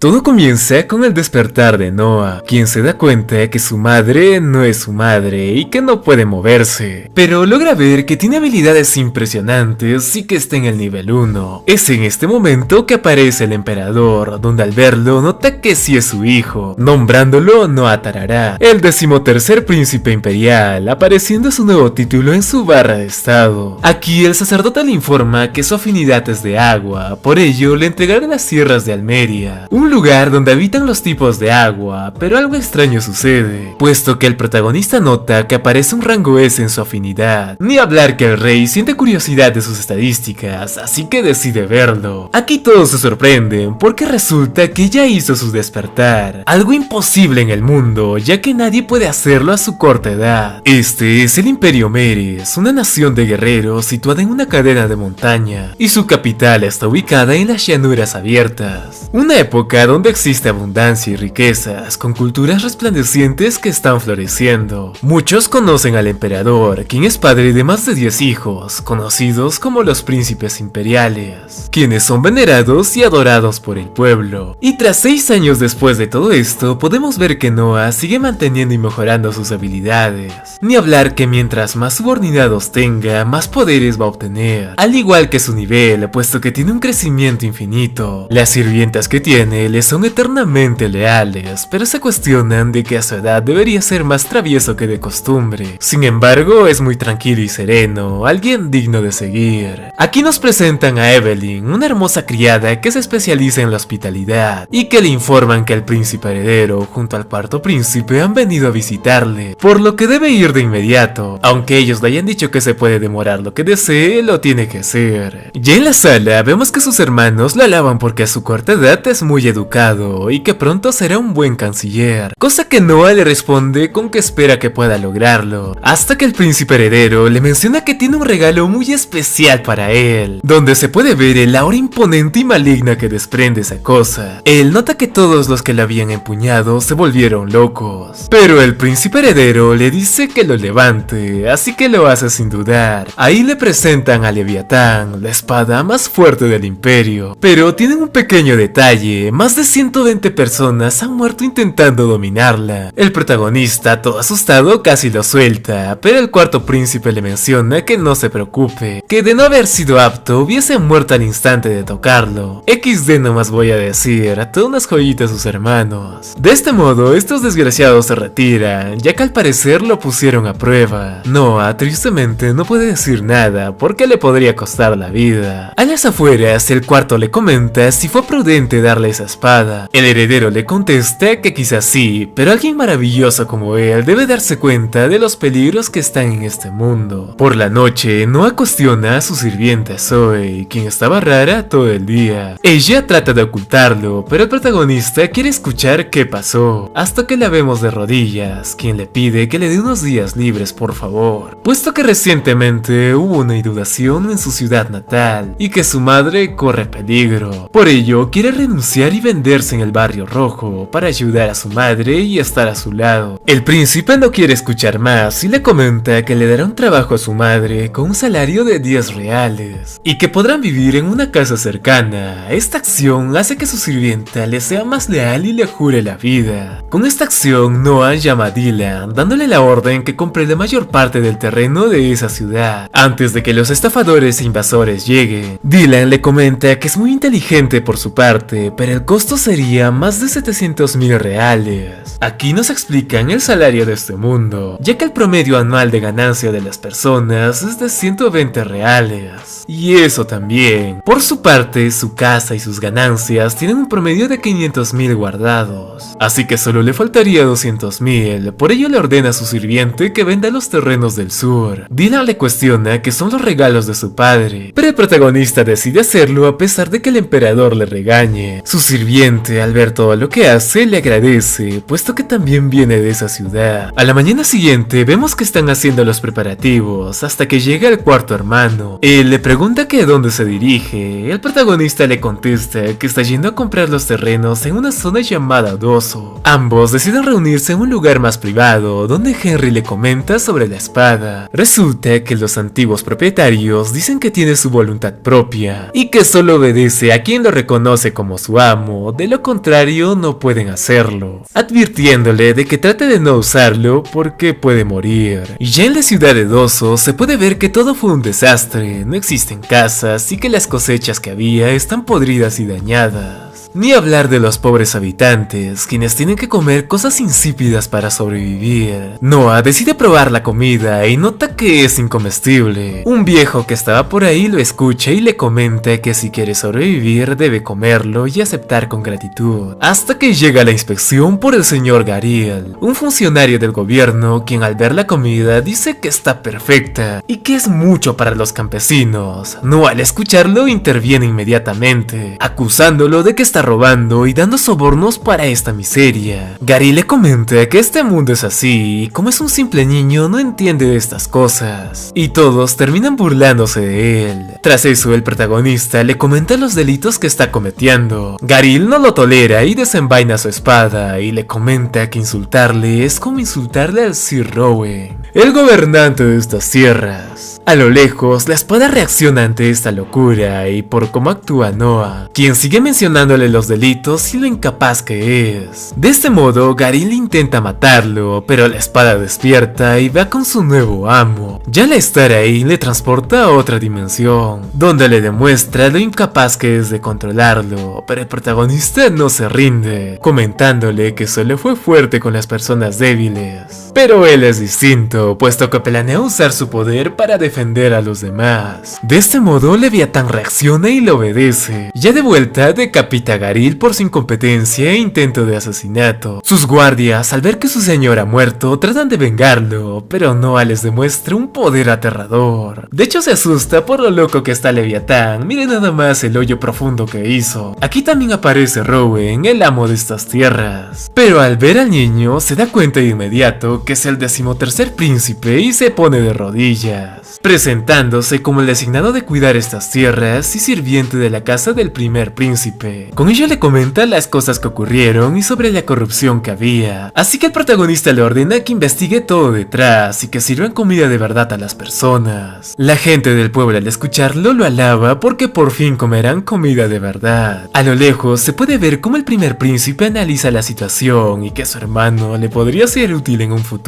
Todo comienza con el despertar de Noah, quien se da cuenta que su madre no es su madre y que no puede moverse, pero logra ver que tiene habilidades impresionantes y que está en el nivel 1. Es en este momento que aparece el emperador, donde al verlo nota que sí es su hijo, nombrándolo Noah Tarará, el 13º príncipe imperial, apareciendo su nuevo título en su barra de estado. Aquí el sacerdote le informa que su afinidad es de agua, por ello le entregará las tierras de Almeria, un lugar donde habitan los tipos de agua, pero algo extraño sucede, puesto que el protagonista nota que aparece un rango S en su afinidad, ni hablar que el rey siente curiosidad de sus estadísticas, así que decide verlo. Aquí todos se sorprenden porque resulta que ya hizo su despertar, algo imposible en el mundo, ya que nadie puede hacerlo a su corta edad. Este es el Imperio Meres, una nación de guerreros situada en una cadena de montaña, y su capital está ubicada en las llanuras abiertas, una época donde existe abundancia y riquezas, con culturas resplandecientes que están floreciendo. Muchos conocen al emperador, quien es padre de más de 10 hijos, conocidos como los príncipes imperiales, quienes son venerados y adorados por el pueblo. Y tras 6 años después de todo esto, podemos ver que Noah sigue manteniendo y mejorando sus habilidades. Ni hablar que mientras más subordinados tenga, más poderes va a obtener, al igual que su nivel, puesto que tiene un crecimiento infinito. Las sirvientas que tiene le son eternamente leales, pero se cuestionan de que a su edad debería ser más travieso que de costumbre. Sin embargo, es muy tranquilo y sereno, alguien digno de seguir. Aquí nos presentan a Evelyn, una hermosa criada que se especializa en la hospitalidad, y que le informan que el príncipe heredero junto al cuarto príncipe han venido a visitarle, por lo que debe ir de inmediato. Aunque ellos le hayan dicho que se puede demorar lo que desee, lo tiene que hacer. Ya en la sala vemos que sus hermanos lo alaban porque a su corta edad es muy educado y que pronto será un buen canciller, cosa que Noah le responde con que espera que pueda lograrlo, hasta que el príncipe heredero le menciona que tiene un regalo muy especial para él, donde se puede ver el aura imponente y maligna que desprende esa cosa. Él nota que todos los que la habían empuñado se volvieron locos, pero el príncipe heredero le dice que lo levante, así que lo hace sin dudar. Ahí le presentan a Leviatán, la espada más fuerte del imperio, pero tienen un pequeño detalle: más de 120 personas han muerto intentando dominarla. El protagonista, todo asustado, casi lo suelta, pero el cuarto príncipe le menciona que no se preocupe, que de no haber sido apto hubiese muerto al instante de tocarlo. XD nomás voy a decir, a todas unas joyitas sus hermanos. De este modo, estos desgraciados se retiran, ya que al parecer lo pusieron a prueba. Noah tristemente no puede decir nada porque le podría costar la vida. A las afueras, el cuarto le comenta si fue prudente darle esa espada. El heredero le contesta que quizás sí, pero alguien maravilloso como él debe darse cuenta de los peligros que están en este mundo. Por la noche, Noah cuestiona a su sirvienta Zoe, quien estaba rara todo el día. Ella trata de ocultarlo, pero el protagonista quiere escuchar qué pasó, hasta que la vemos de rodillas, quien le pide que le dé unos días libres por favor, puesto que recientemente hubo una inundación en su ciudad natal y que su madre corre peligro. Por ello, quiere renunciar y venderse en el barrio rojo para ayudar a su madre y estar a su lado. El príncipe no quiere escuchar más y le comenta que le dará un trabajo a su madre con un salario de 10 reales y que podrán vivir en una casa cercana. Esta acción hace que su sirvienta le sea más leal y le jure la vida. Con esta acción, Noah llama a Dylan, dándole la orden que compre la mayor parte del terreno de esa ciudad antes de que los estafadores e invasores lleguen. Dylan le comenta que es muy inteligente por su parte, pero el costo sería más de 700.000 reales. Aquí nos explican el salario de este mundo, ya que el promedio anual de ganancia de las personas es de 120 reales. Y eso también. Por su parte, su casa y sus ganancias tienen un promedio de 500.000 guardados, así que solo le faltaría 200.000, por ello le ordena a su sirviente que venda los terrenos del sur. Dylan le cuestiona que son los regalos de su padre, pero el protagonista decide hacerlo a pesar de que el emperador le regañe. Su sirviente, al ver todo lo que hace, le agradece, puesto que también viene de esa ciudad. A la mañana siguiente vemos que están haciendo los preparativos, hasta que llega el cuarto hermano. Él le pregunta que a dónde se dirige. El protagonista le contesta que está yendo a comprar los terrenos en una zona llamada Doso. Ambos deciden reunirse en un lugar más privado, donde Henry le comenta sobre la espada. Resulta que los antiguos propietarios dicen que tiene su voluntad propia y que solo obedece a quien lo reconoce como su amo amo, de lo contrario no pueden hacerlo, advirtiéndole de que trate de no usarlo porque puede morir. Y ya en la ciudad de Dozo se puede ver que todo fue un desastre, no existen casas y que las cosechas que había están podridas y dañadas. Ni hablar de los pobres habitantes, quienes tienen que comer cosas insípidas para sobrevivir. Noah decide probar la comida y nota que es incomestible. Un viejo que estaba por ahí lo escucha y le comenta que si quiere sobrevivir debe comerlo y aceptar con gratitud. Hasta que llega la inspección por el señor Gariel, un funcionario del gobierno quien al ver la comida dice que está perfecta y que es mucho para los campesinos. Noah al escucharlo interviene inmediatamente, acusándolo de que está robando y dando sobornos para esta miseria. Gary le comenta que este mundo es así y como es un simple niño no entiende de estas cosas, y todos terminan burlándose de él. Tras eso el protagonista le comenta los delitos que está cometiendo. Gary no lo tolera y desenvaina su espada y le comenta que insultarle es como insultarle al Sir Rowan, el gobernante de estas tierras. A lo lejos, la espada reacciona ante esta locura y por cómo actúa Noah, quien sigue mencionándole los delitos y lo incapaz que es. De este modo, Garil intenta matarlo, pero la espada despierta y va con su nuevo amo. Ya al estar ahí, le transporta a otra dimensión, donde le demuestra lo incapaz que es de controlarlo, pero el protagonista no se rinde, comentándole que solo fue fuerte con las personas débiles. Pero él es distinto, puesto que planea usar su poder para defender a los demás. De este modo, Leviatán reacciona y le obedece. Ya de vuelta, decapita a Garil por su incompetencia e intento de asesinato. Sus guardias, al ver que su señor ha muerto, tratan de vengarlo, pero Noah les demuestra un poder aterrador. De hecho, se asusta por lo loco que está Leviatán. Miren nada más el hoyo profundo que hizo. Aquí también aparece Rowan, el amo de estas tierras. Pero al ver al niño, se da cuenta de inmediato que es el 13º príncipe y se pone de rodillas, presentándose como el designado de cuidar estas tierras y sirviente de la casa del primer príncipe. Con ello le comenta las cosas que ocurrieron y sobre la corrupción que había, así que el protagonista le ordena que investigue todo detrás y que sirvan comida de verdad a las personas. La gente del pueblo al escucharlo lo alaba porque por fin comerán comida de verdad. A lo lejos se puede ver cómo el primer príncipe analiza la situación y que su hermano le podría ser útil en un futuro.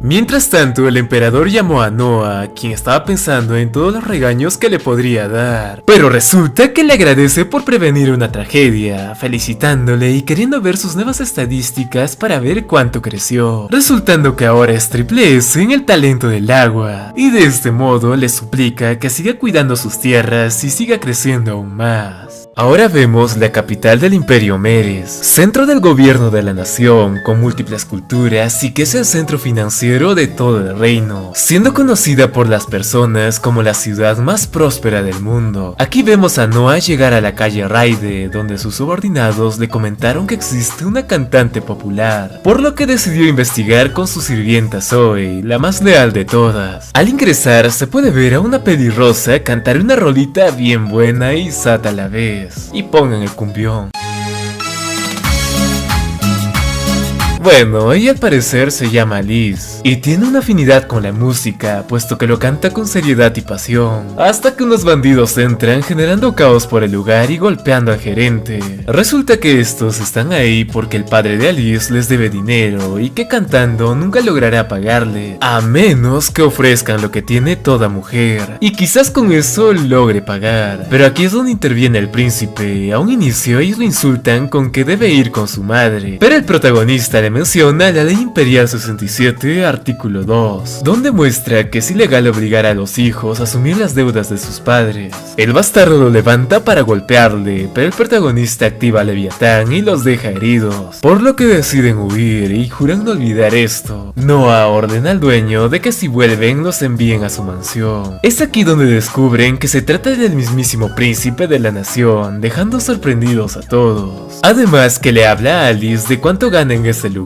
Mientras tanto, el emperador llamó a Noah, quien estaba pensando en todos los regaños que le podría dar, pero resulta que le agradece por prevenir una tragedia, felicitándole y queriendo ver sus nuevas estadísticas para ver cuánto creció, resultando que ahora es triple S en el talento del agua, y de este modo le suplica que siga cuidando sus tierras y siga creciendo aún más. Ahora vemos la capital del Imperio Meres, centro del gobierno de la nación, con múltiples culturas y que es el centro financiero de todo el reino, siendo conocida por las personas como la ciudad más próspera del mundo. Aquí vemos a Noah llegar a la calle Raide, donde sus subordinados le comentaron que existe una cantante popular, por lo que decidió investigar con su sirvienta Zoe, la más leal de todas. Al ingresar se puede ver a una pelirrosa cantar una rolita bien buena y sata a la vez. Y pongan el cumbión. Bueno, ella al parecer se llama Liz y tiene una afinidad con la música, puesto que lo canta con seriedad y pasión, hasta que unos bandidos entran generando caos por el lugar y golpeando al gerente. Resulta que estos están ahí porque el padre de Alice les debe dinero y que cantando nunca logrará pagarle, a menos que ofrezcan lo que tiene toda mujer, y quizás con eso logre pagar. Pero aquí es donde interviene el príncipe. A un inicio ellos lo insultan con que debe ir con su madre, pero el protagonista le menciona la Ley Imperial 67, artículo 2, donde muestra que es ilegal obligar a los hijos a asumir las deudas de sus padres. El bastardo lo levanta para golpearle, pero el protagonista activa a Leviatán y los deja heridos, por lo que deciden huir y juran no olvidar esto. Noah ordena al dueño de que si vuelven los envíen a su mansión. Es aquí donde descubren que se trata del mismísimo príncipe de la nación, dejando sorprendidos a todos. Además que le habla a Alice de cuánto gana en este lugar.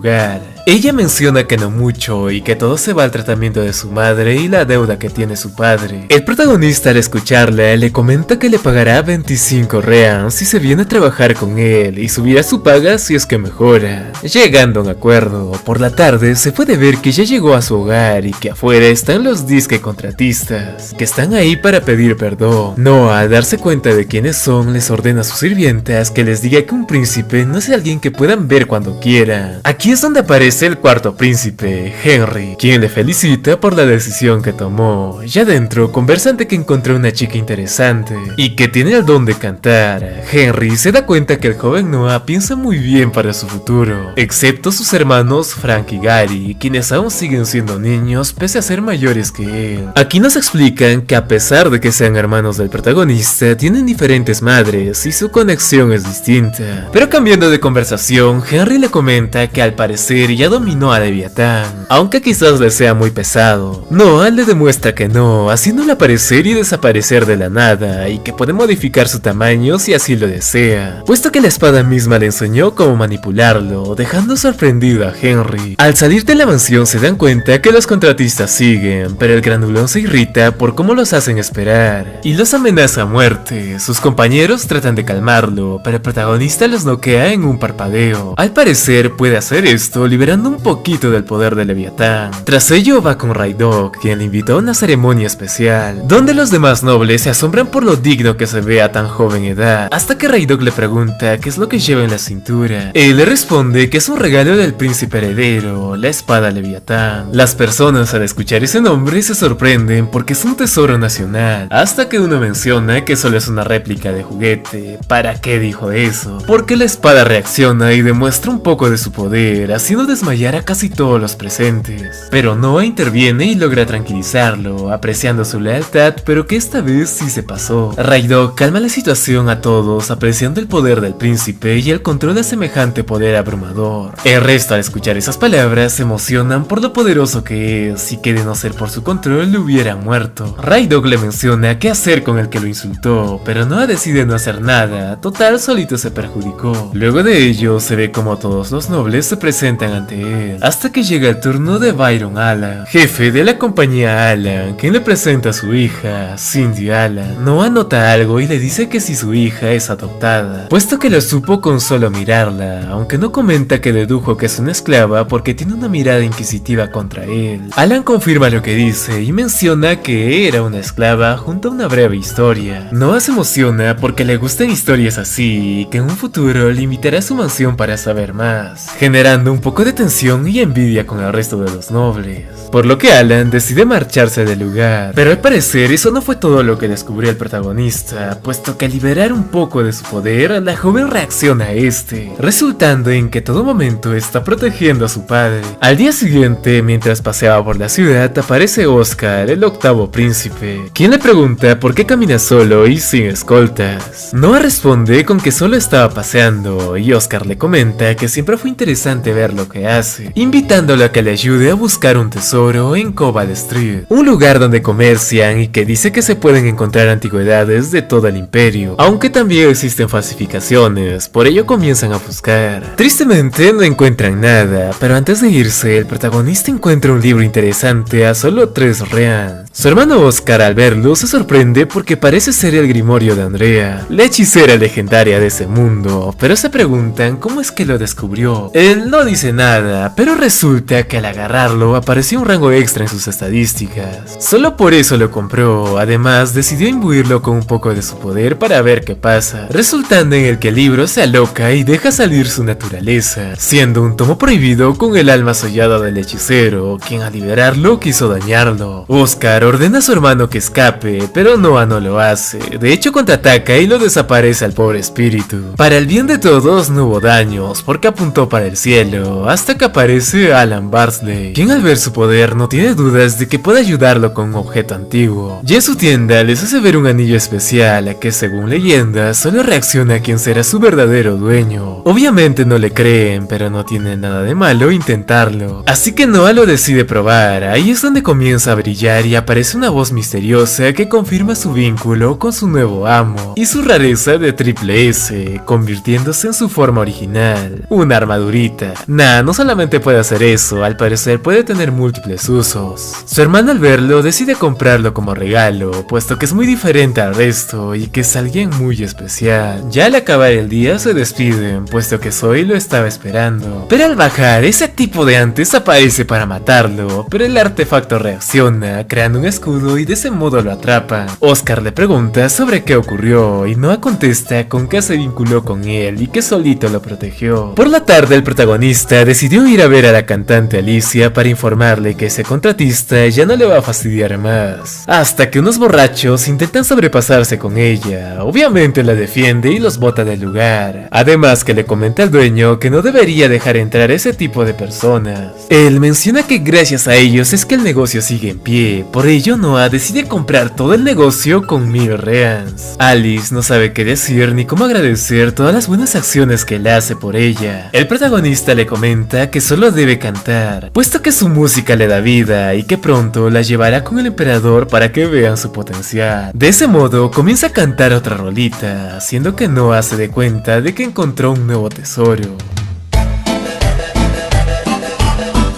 Ella menciona que no mucho y que todo se va al tratamiento de su madre y la deuda que tiene su padre. El protagonista, al escucharla, le comenta que le pagará 25 reans si se viene a trabajar con él y subirá su paga si es que mejora. Llegando a un acuerdo, por la tarde se puede ver que ya llegó a su hogar y que afuera están los disque contratistas, que están ahí para pedir perdón. Noah, al darse cuenta de quiénes son, les ordena a sus sirvientas que les diga que un príncipe no es alguien que puedan ver cuando quieran. Aquí es donde aparece el cuarto príncipe, Henry, quien le felicita por la decisión que tomó. Ya dentro conversan de que encontró una chica interesante y que tiene el don de cantar. Henry se da cuenta que el joven Noah piensa muy bien para su futuro, excepto sus hermanos Frank y Gary, quienes aún siguen siendo niños pese a ser mayores que él. Aquí nos explican que a pesar de que sean hermanos del protagonista, tienen diferentes madres y su conexión es distinta. Pero cambiando de conversación, Henry le comenta que al parecer ya dominó a Leviatán, aunque quizás le sea muy pesado. Noah le demuestra que no, haciéndole aparecer y desaparecer de la nada, y que puede modificar su tamaño si así lo desea, puesto que la espada misma le enseñó cómo manipularlo, dejando sorprendido a Henry. Al salir de la mansión se dan cuenta que los contratistas siguen, pero el grandulón se irrita por cómo los hacen esperar y los amenaza a muerte. Sus compañeros tratan de calmarlo, pero el protagonista los noquea en un parpadeo. Al parecer puede hacer esto liberando un poquito del poder de Leviatán. Tras ello va con Raidok, quien le invitó a una ceremonia especial, donde los demás nobles se asombran por lo digno que se ve a tan joven edad, hasta que Raidok le pregunta qué es lo que lleva en la cintura. Él le responde que es un regalo del príncipe heredero, la espada Leviatán. Las personas al escuchar ese nombre se sorprenden porque es un tesoro nacional, hasta que uno menciona que solo es una réplica de juguete. ¿Para qué dijo eso? Porque la espada reacciona y demuestra un poco de su poder, haciendo desmayar a casi todos los presentes. Pero Noah interviene y logra tranquilizarlo, apreciando su lealtad, pero que esta vez sí se pasó. Raidok calma la situación a todos, apreciando el poder del príncipe y el control de semejante poder abrumador. El resto, al escuchar esas palabras, se emocionan por lo poderoso que es y que de no ser por su control le hubieran muerto. Raidok le menciona qué hacer con el que lo insultó, pero Noah decide no hacer nada, total solito se perjudicó. Luego de ello se ve como todos los nobles se presentan ante él, hasta que llega el turno de Byron Allen, jefe de la compañía Allen, quien le presenta a su hija, Cindy Allen. Noah nota algo y le dice que si su hija es adoptada, puesto que lo supo con solo mirarla, aunque no comenta que dedujo que es una esclava porque tiene una mirada inquisitiva contra él. Alan confirma lo que dice y menciona que era una esclava junto a una breve historia. Noah se emociona porque le gustan historias así y que en un futuro le invitará a su mansión para saber más, generando un poco de tensión y envidia con el resto de los nobles, por lo que Alan decide marcharse del lugar. Pero al parecer eso no fue todo lo que descubrió el protagonista, puesto que al liberar un poco de su poder, la joven reacciona a este, resultando en que todo momento está protegiendo a su padre. Al día siguiente, mientras paseaba por la ciudad, aparece Oscar, el octavo príncipe, quien le pregunta por qué camina solo y sin escoltas. Noah responde con que solo estaba paseando, y Oscar le comenta que siempre fue interesante ver lo que hace, invitándolo a que le ayude a buscar un tesoro en Cobalt Street, un lugar donde comercian y que dice que se pueden encontrar antigüedades de todo el imperio, aunque también existen falsificaciones, por ello comienzan a buscar. Tristemente no encuentran nada, pero antes de irse, el protagonista encuentra un libro interesante a solo 3 reans. Su hermano Oscar, al verlo, se sorprende porque parece ser el grimorio de Andrea, la hechicera legendaria de ese mundo, pero se preguntan cómo es que lo descubrió. Él no dice nada, pero resulta que al agarrarlo apareció un rango extra en sus estadísticas. Solo por eso lo compró, además decidió imbuirlo con un poco de su poder para ver qué pasa, resultando en el que el libro se aloca y deja salir su naturaleza, siendo un tomo prohibido con el alma sollada del hechicero, quien al liberarlo quiso dañarlo. Oscar ordena a su hermano que escape, pero Noah no lo hace, de hecho contraataca y lo desaparece al pobre espíritu. Para el bien de todos no hubo daños, porque apuntó para el cielo, hasta que aparece Alan Barsley, quien al ver su poder no tiene dudas de que puede ayudarlo con un objeto antiguo. Y en su tienda les hace ver un anillo especial, a que según leyendas solo reacciona a quien será su verdadero dueño. Obviamente no le creen, pero no tiene nada de malo intentarlo, así que Noah lo decide probar. Ahí es donde comienza a brillar y aparece una voz misteriosa que confirma su vínculo con su nuevo amo y su rareza de triple S, convirtiéndose en su forma original, una armadurita. Nah, no solamente puede hacer eso, al parecer puede tener múltiples usos. Su hermano al verlo decide comprarlo como regalo, puesto que es muy diferente al resto y que es alguien muy especial. Ya al acabar el día se despiden, puesto que Zoe lo estaba esperando. Pero al bajar, ese tipo de antes aparece para matarlo, pero el artefacto reacciona, creando un escudo y de ese modo lo atrapan. Oscar le pregunta sobre qué ocurrió y Noah contesta con que se vinculó con él y que solito lo protegió. Por la tarde el protagonista decidió ir a ver a la cantante Alicia para informarle que ese contratista ya no le va a fastidiar más. Hasta que unos borrachos intentan sobrepasarse con ella, obviamente la defiende y los bota del lugar. Además que le comenta al dueño que no debería dejar entrar ese tipo de personas. Él menciona que gracias a ellos es que el negocio sigue en pie, por ello Noah decide comprar todo el negocio con 1000 reans. Alice no sabe qué decir ni cómo agradecer todas las buenas acciones que él hace por ella. El protagonista le comenta que solo debe cantar, puesto que su música le da vida y que pronto la llevará con el emperador para que vean su potencial. De ese modo comienza a cantar otra rolita, haciendo que Noah se dé cuenta de que encontró un nuevo tesoro.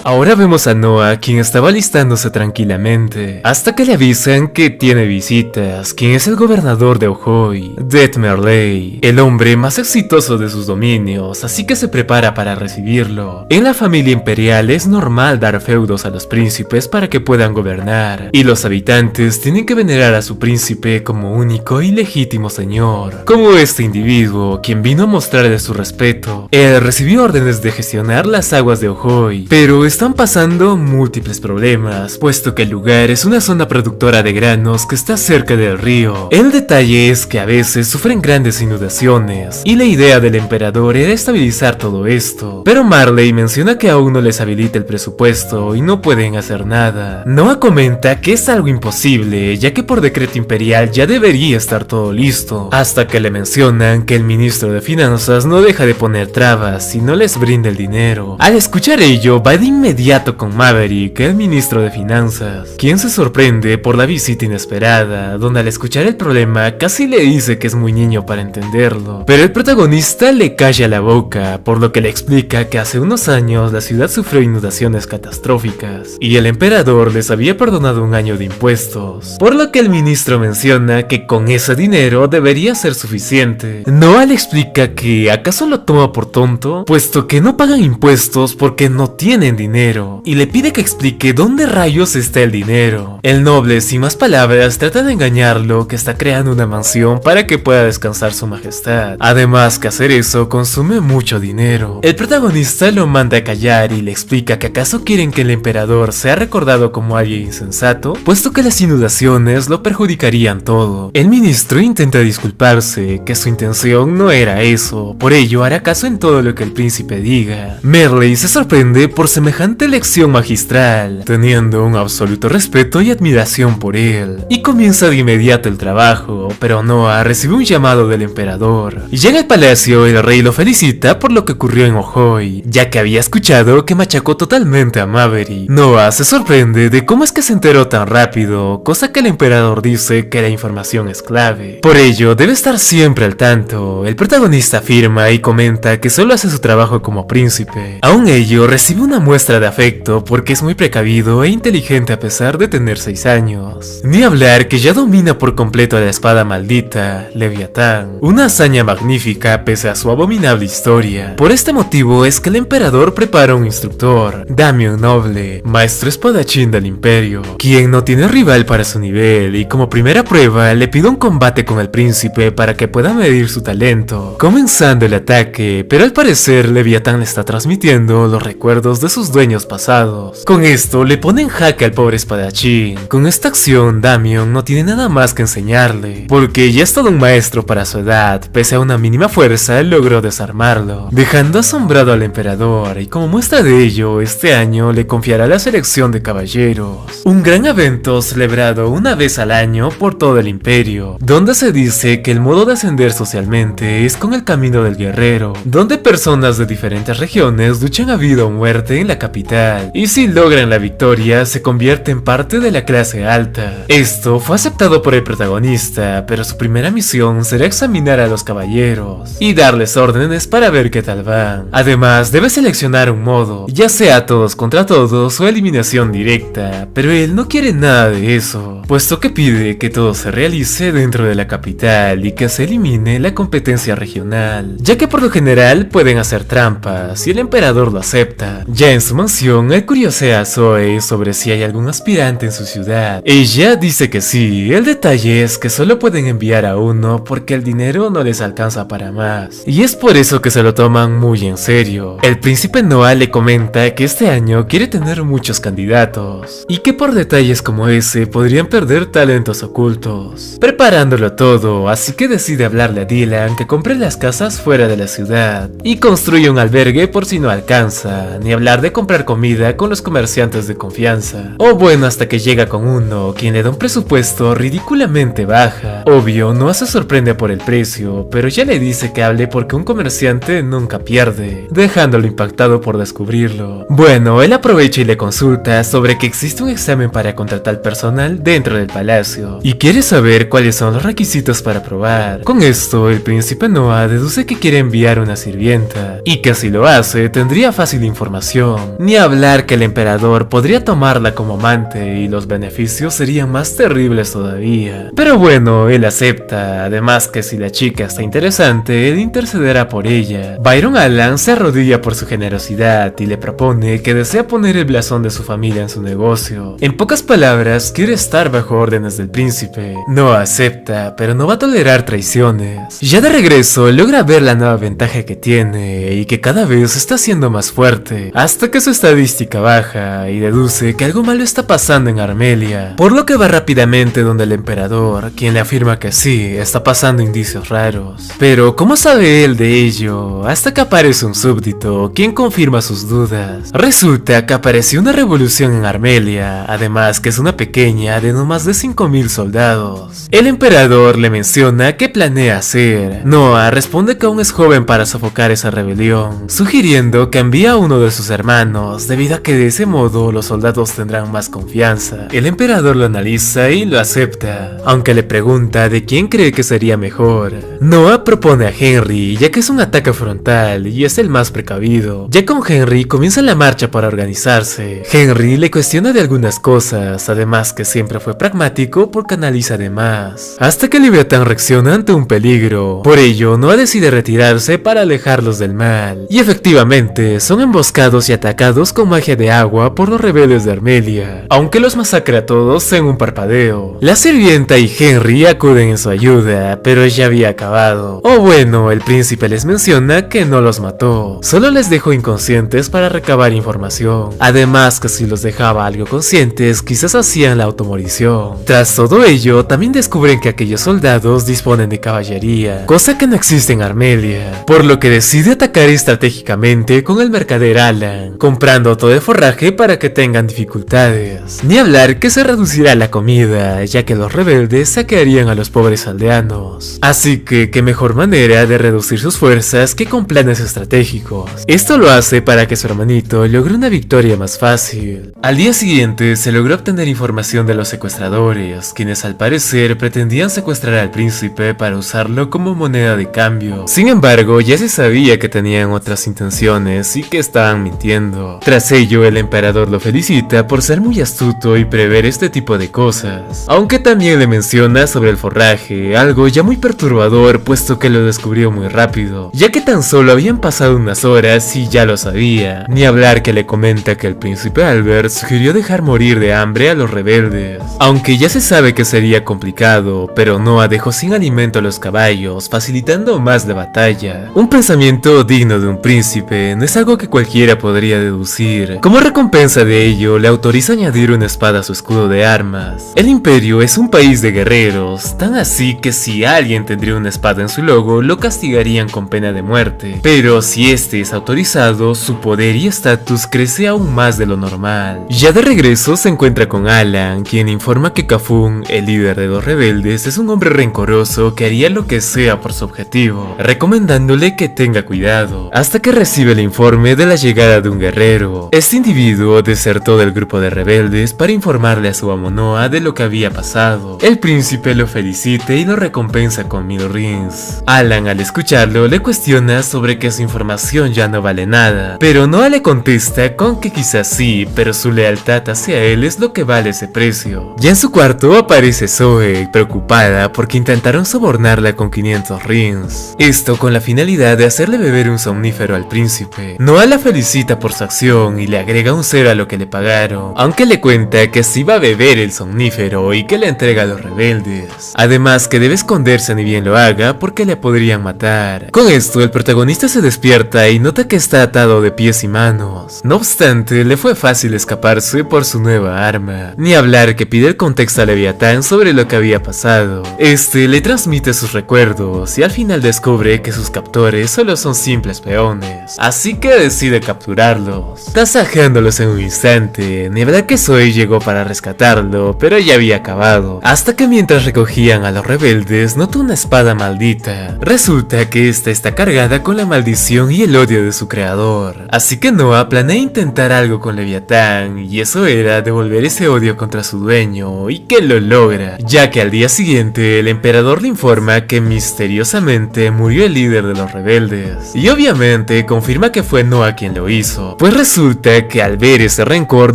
Ahora vemos a Noah, quien estaba alistándose tranquilamente, hasta que le avisan que tiene visitas, quien es el gobernador de Ojoi, Det Merley, el hombre más exitoso de sus dominios, así que se prepara para recibirlo. En la familia imperial es normal dar feudos a los príncipes para que puedan gobernar, y los habitantes tienen que venerar a su príncipe como único y legítimo señor, como este individuo, quien vino a mostrarle su respeto. Él recibió órdenes de gestionar las aguas de Ojoi, pero están pasando múltiples problemas, puesto que el lugar es una zona productora de granos que está cerca del río. El detalle es que a veces sufren grandes inundaciones, y la idea del emperador era estabilizar todo esto, pero Marley menciona que aún no les habilita el presupuesto y no pueden hacer nada. Noah comenta que es algo imposible, ya que por decreto imperial ya debería estar todo listo, hasta que le mencionan que el ministro de finanzas no deja de poner trabas y no les brinda el dinero. Al escuchar ello, va de inmediato con Maverick, el ministro de finanzas, quien se sorprende por la visita inesperada, donde al escuchar el problema casi le dice que es muy niño para entenderlo, pero el protagonista le calla la boca, por lo que le explica que hace unos años la ciudad sufrió inundaciones catastróficas y el emperador les había perdonado un año de impuestos, por lo que el ministro menciona que con ese dinero debería ser suficiente. Noah le explica que acaso lo toma por tonto, puesto que no pagan impuestos porque no tienen dinero, y le pide que explique dónde rayos está el dinero. El noble, sin más palabras, trata de engañarlo que está creando una mansión para que pueda descansar su majestad. Además que hacer eso consume mucho dinero. El protagonista lo manda a callar y le explica que acaso quieren que el emperador sea recordado como alguien insensato, puesto que las inundaciones lo perjudicarían todo. El ministro intenta disculparse, que su intención no era eso, por ello hará caso en todo lo que el príncipe diga. Merley se sorprende por semejante lección magistral, teniendo un absoluto respeto y admiración por él, y comienza de inmediato el trabajo, pero Noah recibe un llamado del emperador. Llega al palacio y el rey lo felicita por lo que ocurrió en Ojoi, ya que había escuchado que machacó totalmente a Maverick. Noah se sorprende de cómo es que se enteró tan rápido, cosa que el emperador dice que la información es clave. Por ello, debe estar siempre al tanto. El protagonista afirma y comenta que solo hace su trabajo como príncipe. Aún ello, recibe una muestra de afecto porque es muy precavido e inteligente a pesar de tener 6 años. Ni hablar que ya domina por completo la espada maldita, Leviatán, una hazaña magnífica pese a su abominable historia. Por este motivo es que el emperador prepara un instructor, Damien Noble, maestro espadachín del imperio, quien no tiene rival para su nivel, y como primera prueba le pide un combate con el príncipe para que pueda medir su talento, comenzando el ataque, pero al parecer Leviatán le está transmitiendo los recuerdos de sus dueños pasados. Con esto le pone en jaque al pobre espadachín. Con esta acción Damien no tiene nada más que enseñarle, porque ya es todo un maestro para su edad, pese a una mínima fuerza logró desarmarlo, dejando asombrado al emperador, y como muestra de ello, este año le confiará la selección de caballeros, un gran evento celebrado una vez al año por todo el imperio, donde se dice que el modo de ascender socialmente es con el camino del guerrero, donde personas de diferentes regiones luchan a vida o muerte en la capital capital, y si logran la victoria se convierte en parte de la clase alta. Esto fue aceptado por el protagonista, pero su primera misión será examinar a los caballeros y darles órdenes para ver qué tal van. Además, debe seleccionar un modo, ya sea todos contra todos o eliminación directa, pero él no quiere nada de eso, puesto que pide que todo se realice dentro de la capital y que se elimine la competencia regional, ya que por lo general pueden hacer trampas y el emperador lo acepta. Ya en su mansión, él curiosea a Zoe sobre si hay algún aspirante en su ciudad. Ella dice que sí, el detalle es que solo pueden enviar a uno porque el dinero no les alcanza para más, y es por eso que se lo toman muy en serio. El príncipe Noah le comenta que este año quiere tener muchos candidatos, y que por detalles como ese podrían perder talentos ocultos, preparándolo todo, así que decide hablarle a Dylan que compre las casas fuera de la ciudad y construye un albergue por si no alcanza, ni hablar de comprar comida con los comerciantes de confianza, o bueno, hasta que llega con uno, quien le da un presupuesto ridículamente baja. Obvio, Noah se sorprende por el precio, pero ya le dice que hable porque un comerciante nunca pierde, dejándolo impactado por descubrirlo. Bueno, él aprovecha y le consulta sobre que existe un examen para contratar personal dentro del palacio, y quiere saber cuáles son los requisitos para probar. Con esto, el príncipe Noah deduce que quiere enviar una sirvienta, y que si lo hace, tendría fácil información. Ni hablar que el emperador podría tomarla como amante y los beneficios serían más terribles todavía. Pero bueno, él acepta, además que si la chica está interesante, él intercederá por ella. Byron Allen se arrodilla por su generosidad y le propone que desea poner el blasón de su familia en su negocio. En pocas palabras, quiere estar bajo órdenes del príncipe. Noah acepta, pero no va a tolerar traiciones. Ya de regreso, logra ver la nueva ventaja que tiene y que cada vez está siendo más fuerte, hasta que su estadística baja y deduce que algo malo está pasando en Armelia, por lo que va rápidamente donde el emperador, quien le afirma que sí, está pasando indicios raros. Pero ¿cómo sabe él de ello? Hasta que aparece un súbdito, quien confirma sus dudas. Resulta que apareció una revolución en Armelia, además que es una pequeña de no más de 5000 soldados. El emperador le menciona qué planea hacer. Noah responde que aún es joven para sofocar esa rebelión, sugiriendo que envíe a uno de sus hermanos, debido a que de ese modo los soldados tendrán más confianza. El emperador lo analiza y lo acepta, aunque le pregunta de quién cree que sería mejor. Noah propone a Henry, ya que es un ataque frontal y es el más precavido. Ya con Henry comienza la marcha para organizarse. Henry le cuestiona de algunas cosas, además que siempre fue pragmático porque analiza de más, hasta que Leviatán reacciona ante un peligro. Por ello, Noah decide retirarse para alejarlos del mal, y efectivamente son emboscados y atacados con magia de agua por los rebeldes de Armelia, aunque los masacra a todos en un parpadeo. La sirvienta y Henry acuden en su ayuda, pero ella había acabado. O bueno, el príncipe les menciona que no los mató, solo les dejó inconscientes para recabar información. Además que si los dejaba algo conscientes, quizás hacían la automorición. Tras todo ello, también descubren que aquellos soldados disponen de caballería, cosa que no existe en Armelia, por lo que decide atacar estratégicamente con el mercader Alan, comprando todo el forraje para que tengan dificultades. Ni hablar que se reducirá la comida, ya que los rebeldes saquearían a los pobres aldeanos. Así que qué mejor manera de reducir sus fuerzas que con planes estratégicos. Esto lo hace para que su hermanito logre una victoria más fácil. Al día siguiente se logró obtener información de los secuestradores, quienes al parecer pretendían secuestrar al príncipe para usarlo como moneda de cambio. Sin embargo, ya se sabía que tenían otras intenciones y que estaban mintiendo. Tras ello, el emperador lo felicita por ser muy astuto y prever este tipo de cosas, aunque también le menciona sobre el forraje, algo ya muy perturbador puesto que lo descubrió muy rápido, ya que tan solo habían pasado unas horas y ya lo sabía. Ni hablar que le comenta que el príncipe Albert sugirió dejar morir de hambre a los rebeldes, aunque ya se sabe que sería complicado, pero Noah dejó sin alimento a los caballos, facilitando más la batalla. Un pensamiento digno de un príncipe, no es algo que cualquiera podría deducir. Como recompensa de ello, le autoriza añadir una espada a su escudo de armas. El imperio es un país de guerreros, tan así que si alguien tendría una espada en su logo, lo castigarían con pena de muerte. Pero si este es autorizado, su poder y estatus crece aún más de lo normal. Ya de regreso se encuentra con Alan, quien informa informa que Kafun, el líder de los rebeldes, es un hombre rencoroso que haría lo que sea por su objetivo, recomendándole que tenga cuidado, hasta que recibe el informe de la llegada de un guerrero. Este individuo desertó del grupo de rebeldes para informarle a su amo Noah de lo que había pasado. El príncipe lo felicita y lo recompensa con 1000 rings. Alan, al escucharlo, le cuestiona sobre que su información ya no vale nada, pero Noah le contesta con que quizás sí, pero su lealtad hacia él es lo que vale ese precio. Ya en su cuarto aparece Zoe, preocupada porque intentaron sobornarla con 500 rings. Esto con la finalidad de hacerle beber un somnífero al príncipe. Noah la felicita por su acción y le agrega un 0 a lo que le pagaron, aunque le cuenta que sí va a beber el somnífero y que le entrega a los rebeldes. Además que debe esconderse ni bien lo haga porque le podrían matar. Con esto el protagonista se despierta y nota que está atado de pies y manos. No obstante, le fue fácil escaparse por su nueva arma. Ni hablar que pide el contexto a Leviatán sobre lo que había pasado. Este le transmite sus recuerdos y al final descubre que sus captores solo son simples peones, así que decide capturarlos, tasajeándolos en un instante. Ni hablar que Zoe llegó para rescatarlo, pero ya había acabado, hasta que mientras recogían a los rebeldes notó una espada maldita. Resulta que esta está cargada con la maldición y el odio de su creador, así que Noah planea intentar algo con Leviatán, y eso era devolver ese odio contra su dueño, y que lo logra, ya que al día siguiente el emperador le informa que misteriosamente murió el líder de los rebeldes, y obviamente confirma que fue Noah quien lo hizo, pues resulta que al ver ese rencor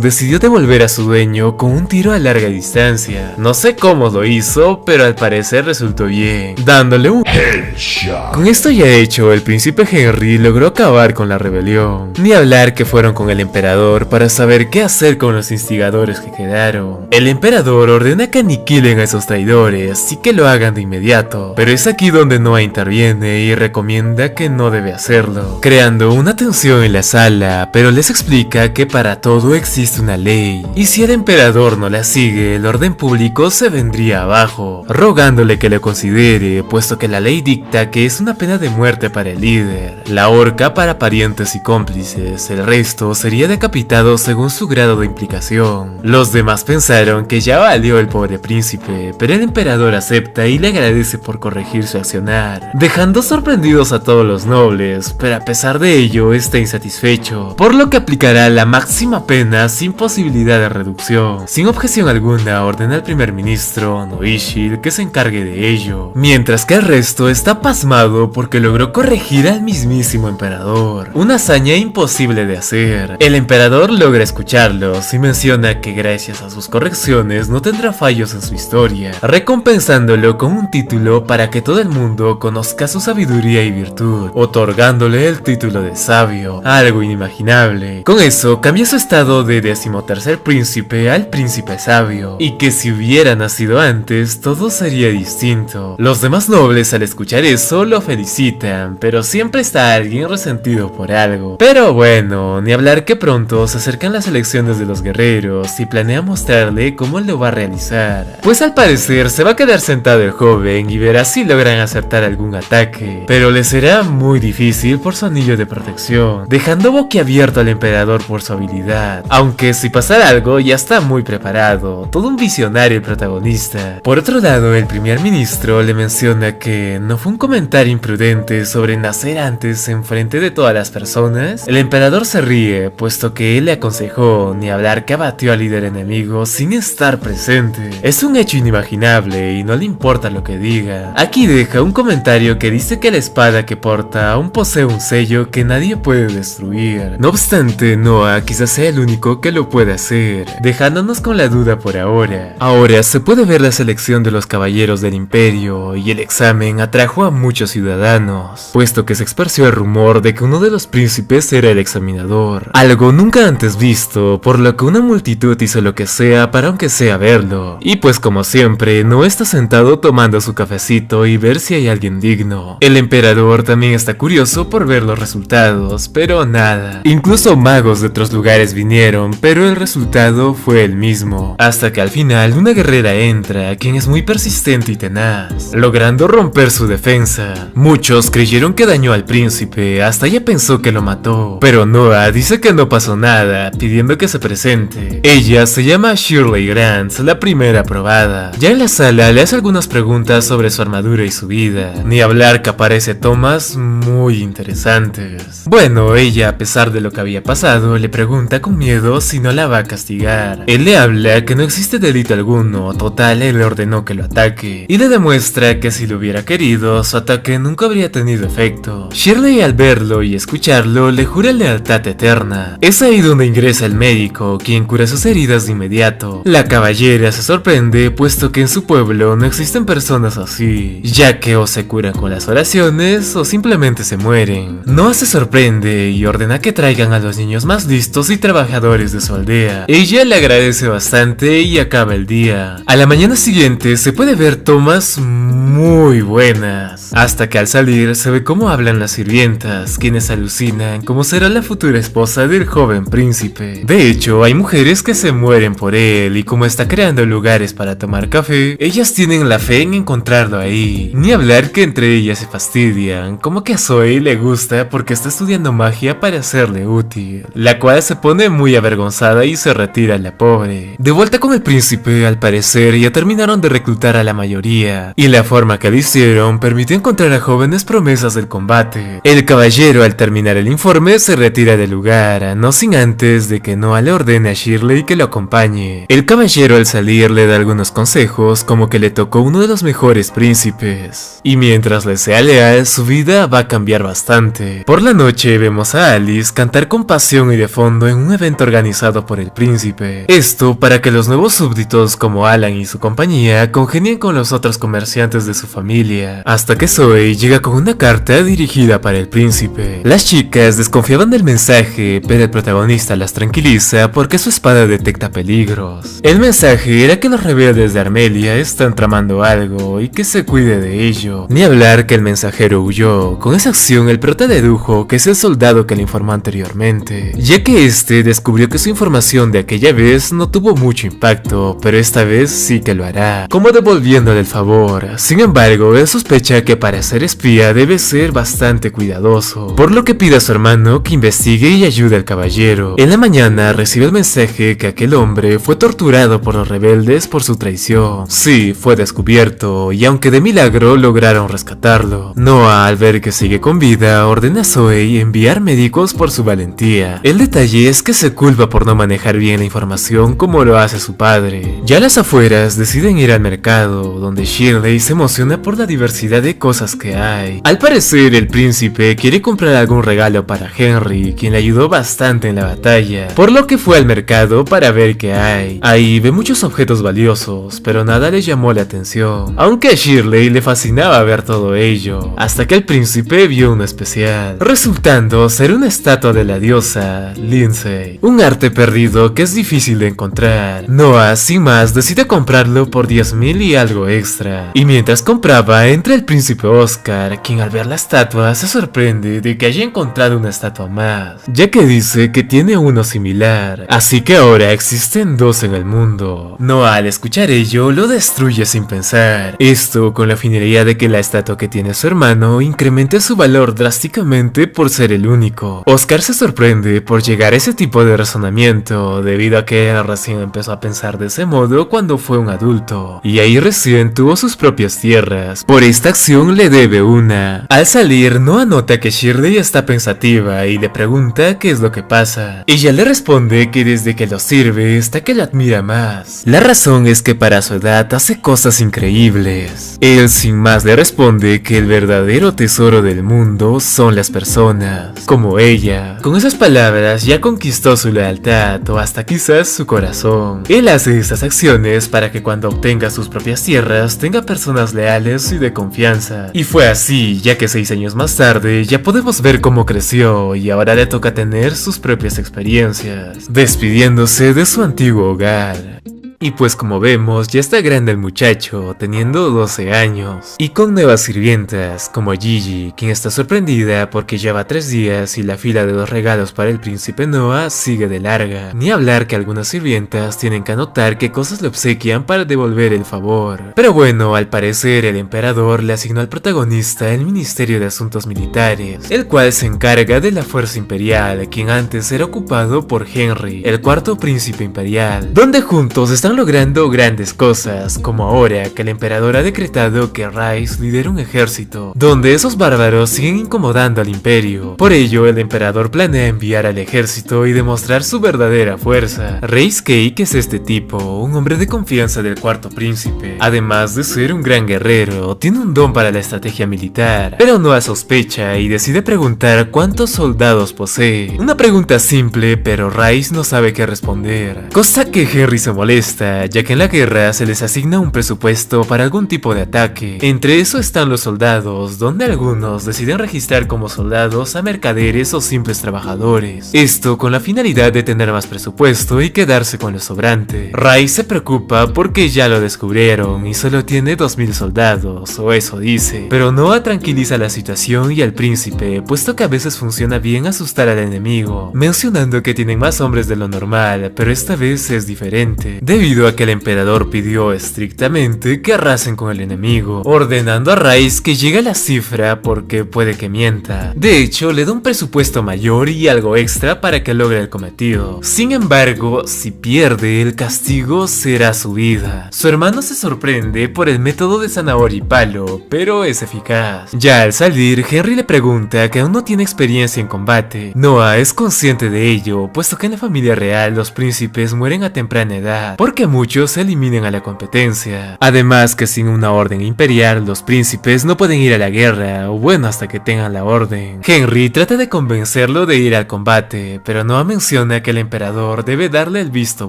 decidió devolver a su dueño con un tiro a larga distancia. No sé cómo lo hizo, pero al parecer resultó bien, dándole un headshot. Con esto ya hecho, el príncipe Henry logró acabar con la rebelión. Ni hablar que fueron con el emperador para saber qué hacer con los instigadores que quedaron. El emperador ordena que aniquilen a esos traidores y que lo hagan de inmediato, pero es aquí donde Noah interviene y recomienda que no debe hacerlo, creando una tensión en la sala, pero les explica que para todo existe una ley, y si el emperador no la sigue, el orden público se vendría abajo, rogándole que lo considere, puesto que la ley dicta que es una pena de muerte para el líder, la horca para parientes y cómplices, el resto sería decapitado según su grado de implicación. Los demás pensaron que ya valió el pobre príncipe, pero el emperador acepta y le agradece por corregir su accionar, dejando sorprendidos a todos los nobles, pero a pesar de ello está insatisfecho, por lo que aplicará la máxima pena sin posibilidad de reducción. Sin objeción alguna, ordena al primer ministro, Noishil, que se encargue de ello, mientras que el resto está pasmado porque logró corregir al mismísimo emperador, una hazaña imposible de hacer. El emperador logra escucharlos y menciona que gracias a sus correcciones no tendrá fallos en su historia, recompensándolo con un título para que todo el mundo conozca su sabiduría y virtud, otorgándole el título de sabio, algo inimaginable. Con eso cambia su estado de 13º príncipe al príncipe sabio, y que si hubiera nacido antes todo sería distinto. Los demás nobles al escuchar eso lo felicitan, pero siempre está alguien resentido por algo. Pero bueno, ni hablar que pronto se acercan las elecciones de los guerreros y planea mostrarle cómo él lo va a realizar, pues al parecer se va a quedar sentado el joven y verá si logran acertar algún ataque, pero le será muy difícil por su anillo de protección, dejando boquiabierto al emperador por su habilidad, aunque si pasara algo ya está muy preparado, todo un visionario el protagonista. Por otro lado, el primer ministro le menciona que no fue un comentario imprudente sobre nacer antes en frente de todas las personas. El emperador se ríe, puesto que él le aconsejó, ni hablar que abatió al líder enemigo sin estar presente. Es un hecho inimaginable y no le importa lo que diga. Aquí deja un comentario que dice que la espada que porta aún posee un sello que nadie puede destruir. No obstante, Noah quizás sea el único que lo puede hacer, dejándonos con la duda por ahora. Ahora se puede ver la selección de los caballeros del imperio, y el examen atrajo a muchos ciudadanos, puesto que se esparció el rumor de que uno de los príncipes era el examinador, algo nunca antes visto, por lo que una multitud hizo lo que sea para aunque sea verlo. Y pues como siempre, Noah está sentado tomando su cafecito y ver si hay alguien digno. El emperador también está curioso por ver los resultados, pero nada. Incluso magos de otros lugares vinieron, pero el resultado fue el mismo, hasta que al final una guerrera entra, quien es muy persistente y tenaz, logrando romper su defensa. Muchos creyeron que dañó al príncipe, hasta ella pensó que lo mató, pero Noah dice que no pasó nada, pidiendo que se presente. Ella se llama Shirley Grant Gantz, la primera aprobada. Ya en la sala le hace algunas preguntas sobre su armadura y su vida. Ni hablar que aparece tomas muy interesantes. Bueno, ella, a pesar de lo que había pasado, le pregunta con miedo si no la va a castigar. Él le habla que no existe delito alguno, total él le ordenó que lo ataque, y le demuestra que si lo hubiera querido, su ataque nunca habría tenido efecto. Shirley, al verlo y escucharlo, le jura lealtad eterna. Es ahí donde ingresa el médico, quien cura sus heridas de inmediato. La caballera se sorprende, puesto que en su pueblo no existen personas así, ya que o se curan con las oraciones o simplemente se mueren. Noah se sorprende y ordena que traigan a los niños más listos y trabajadores de su aldea. Ella le agradece bastante y acaba el día. A la mañana siguiente se puede ver tomas muy buenas, hasta que al salir se ve cómo hablan las sirvientas, quienes alucinan como será la futura esposa del joven príncipe. De hecho, hay mujeres que se mueren por él, y como está creando lugares para tomar café, ellas tienen la fe en encontrarlo ahí. Ni hablar que entre ellas se fastidian, como que a Zoe le gusta porque está estudiando magia para serle útil, la cual se pone muy avergonzada y se retira la pobre. De vuelta con el príncipe, al parecer ya terminaron de reclutar a la mayoría, y la forma que lo hicieron permitió encontrar a jóvenes promesas del combate. El caballero, al terminar el informe, se retira del lugar, no sin antes de que Noah le ordene a Shirley que lo acompañe. El caballero, al salir, le da algunos consejos, como que le tocó uno de los mejores príncipes, y mientras le sea leal, su vida va a cambiar bastante. Por la noche vemos a Alice cantar con pasión y de fondo en un evento organizado por el príncipe. Esto para que los nuevos súbditos como Alan y su compañía congenien con los otros comerciantes de su familia, hasta que Zoe llega con una carta dirigida para el príncipe. Las chicas desconfiaban del mensaje, pero el protagonista las tranquiliza porque su espada detecta peligros. El mensaje era que los rebeldes de Armelia están tramando algo y que se cuide de ello. Ni hablar que el mensajero huyó. Con esa acción el prota dedujo que es el soldado que le informó anteriormente, ya que este descubrió que su información de aquella vez no tuvo mucho impacto, pero esta vez sí que lo hará, como devolviéndole el favor. Sin embargo, él sospecha que para ser espía debe ser bastante cuidadoso, por lo que pide a su hermano que investigue y ayude al caballero. En la mañana recibe el mensaje que aquel hombre fue torturado por los rebeldes por su traición. Sí, fue descubierto, y aunque de milagro lograron rescatarlo. Noah, al ver que sigue con vida, ordena a Zoe enviar médicos por su valentía. El detalle es que se culpa por no manejar bien la información como lo hace su padre. Ya a las afueras deciden ir al mercado, donde Shirley se emociona por la diversidad de cosas que hay. Al parecer el príncipe quiere comprar algún regalo para Henry, quien le ayudó bastante en la batalla, por lo que fue al mercado para ver qué hay. Ahí ve muchos objetos valiosos, pero nada le llamó la atención, aunque a Shirley le fascinaba ver todo ello, hasta que el príncipe vio uno especial, resultando ser una estatua de la diosa Lindsay, un arte perdido que es difícil de encontrar. Noah, sin más, decide comprarlo por 10,000 y algo extra, y mientras compraba entra el príncipe Oscar, quien al ver la estatua se sorprende de que haya encontrado una estatua más, ya que dice que tiene uno similar, así que ahora existen dos en el mundo. Noah, al escuchar ello, lo destruye sin pensar, esto con la finalidad de que la estatua que tiene su hermano incremente su valor drásticamente por ser el único. Oscar se sorprende por llegar a ese tipo de razonamiento, debido a que él recién empezó a pensar de ese modo cuando fue un adulto, y ahí recién tuvo sus propias tierras. Por esta acción le debe una. Al salir, Noah nota que Shirley está pensativa y le pregunta qué es lo que pasa. Ella le responde que desde que lo sirve está que lo admira más. La razón es que para su edad hace cosas increíbles. Él sin más le responde que el verdadero tesoro del mundo son las personas, como ella. Con esas palabras ya conquistó su lealtad, o hasta quizás su corazón. Él hace estas acciones para que cuando obtenga sus propias tierras tenga personas leales y de confianza. Y fue así, ya que 6 años más tarde ya podemos ver cómo creció y ahora le toca tener sus propias experiencias, despidiéndose de su antiguo hogar. Y pues como vemos, ya está grande el muchacho, teniendo 12 años, y con nuevas sirvientas, como Gigi, quien está sorprendida porque lleva 3 días y la fila de los regalos para el príncipe Noah sigue de larga. Ni hablar que algunas sirvientas tienen que anotar qué cosas le obsequian para devolver el favor. Pero bueno, al parecer el emperador le asignó al protagonista el Ministerio de Asuntos Militares, el cual se encarga de la fuerza imperial, quien antes era ocupado por Henry, el cuarto príncipe imperial, donde juntos están están logrando grandes cosas, como ahora que el emperador ha decretado que Rice lidera un ejército, donde esos bárbaros siguen incomodando al imperio. Por ello, el emperador planea enviar al ejército y demostrar su verdadera fuerza. Reis Cake es este tipo, un hombre de confianza del cuarto príncipe. Además de ser un gran guerrero, tiene un don para la estrategia militar, pero Noah sospecha y decide preguntar cuántos soldados posee. Una pregunta simple, pero Rice no sabe qué responder, cosa que Henry se molesta, ya que en la guerra se les asigna un presupuesto para algún tipo de ataque. Entre eso están los soldados, donde algunos deciden registrar como soldados a mercaderes o simples trabajadores. Esto con la finalidad de tener más presupuesto y quedarse con lo sobrante. Rice se preocupa porque ya lo descubrieron y solo tiene 2000 soldados, o eso dice. Pero Noah tranquiliza la situación y al príncipe, puesto que a veces funciona bien asustar al enemigo, mencionando que tienen más hombres de lo normal, pero esta vez es diferente, debido a que el emperador pidió estrictamente que arrasen con el enemigo, ordenando a Rice que llegue a la cifra porque puede que mienta. De hecho, le da un presupuesto mayor y algo extra para que logre el cometido. Sin embargo, si pierde, el castigo será su vida. Su hermano se sorprende por el método de zanahoria y palo, pero es eficaz. Ya al salir, Henry le pregunta que aún no tiene experiencia en combate. Noah es consciente de ello, puesto que en la familia real los príncipes mueren a temprana edad, porque muchos se eliminan a la competencia. Además que sin una orden imperial, los príncipes no pueden ir a la guerra, o bueno, hasta que tengan la orden. Henry trata de convencerlo de ir al combate, pero Noah menciona que el emperador debe darle el visto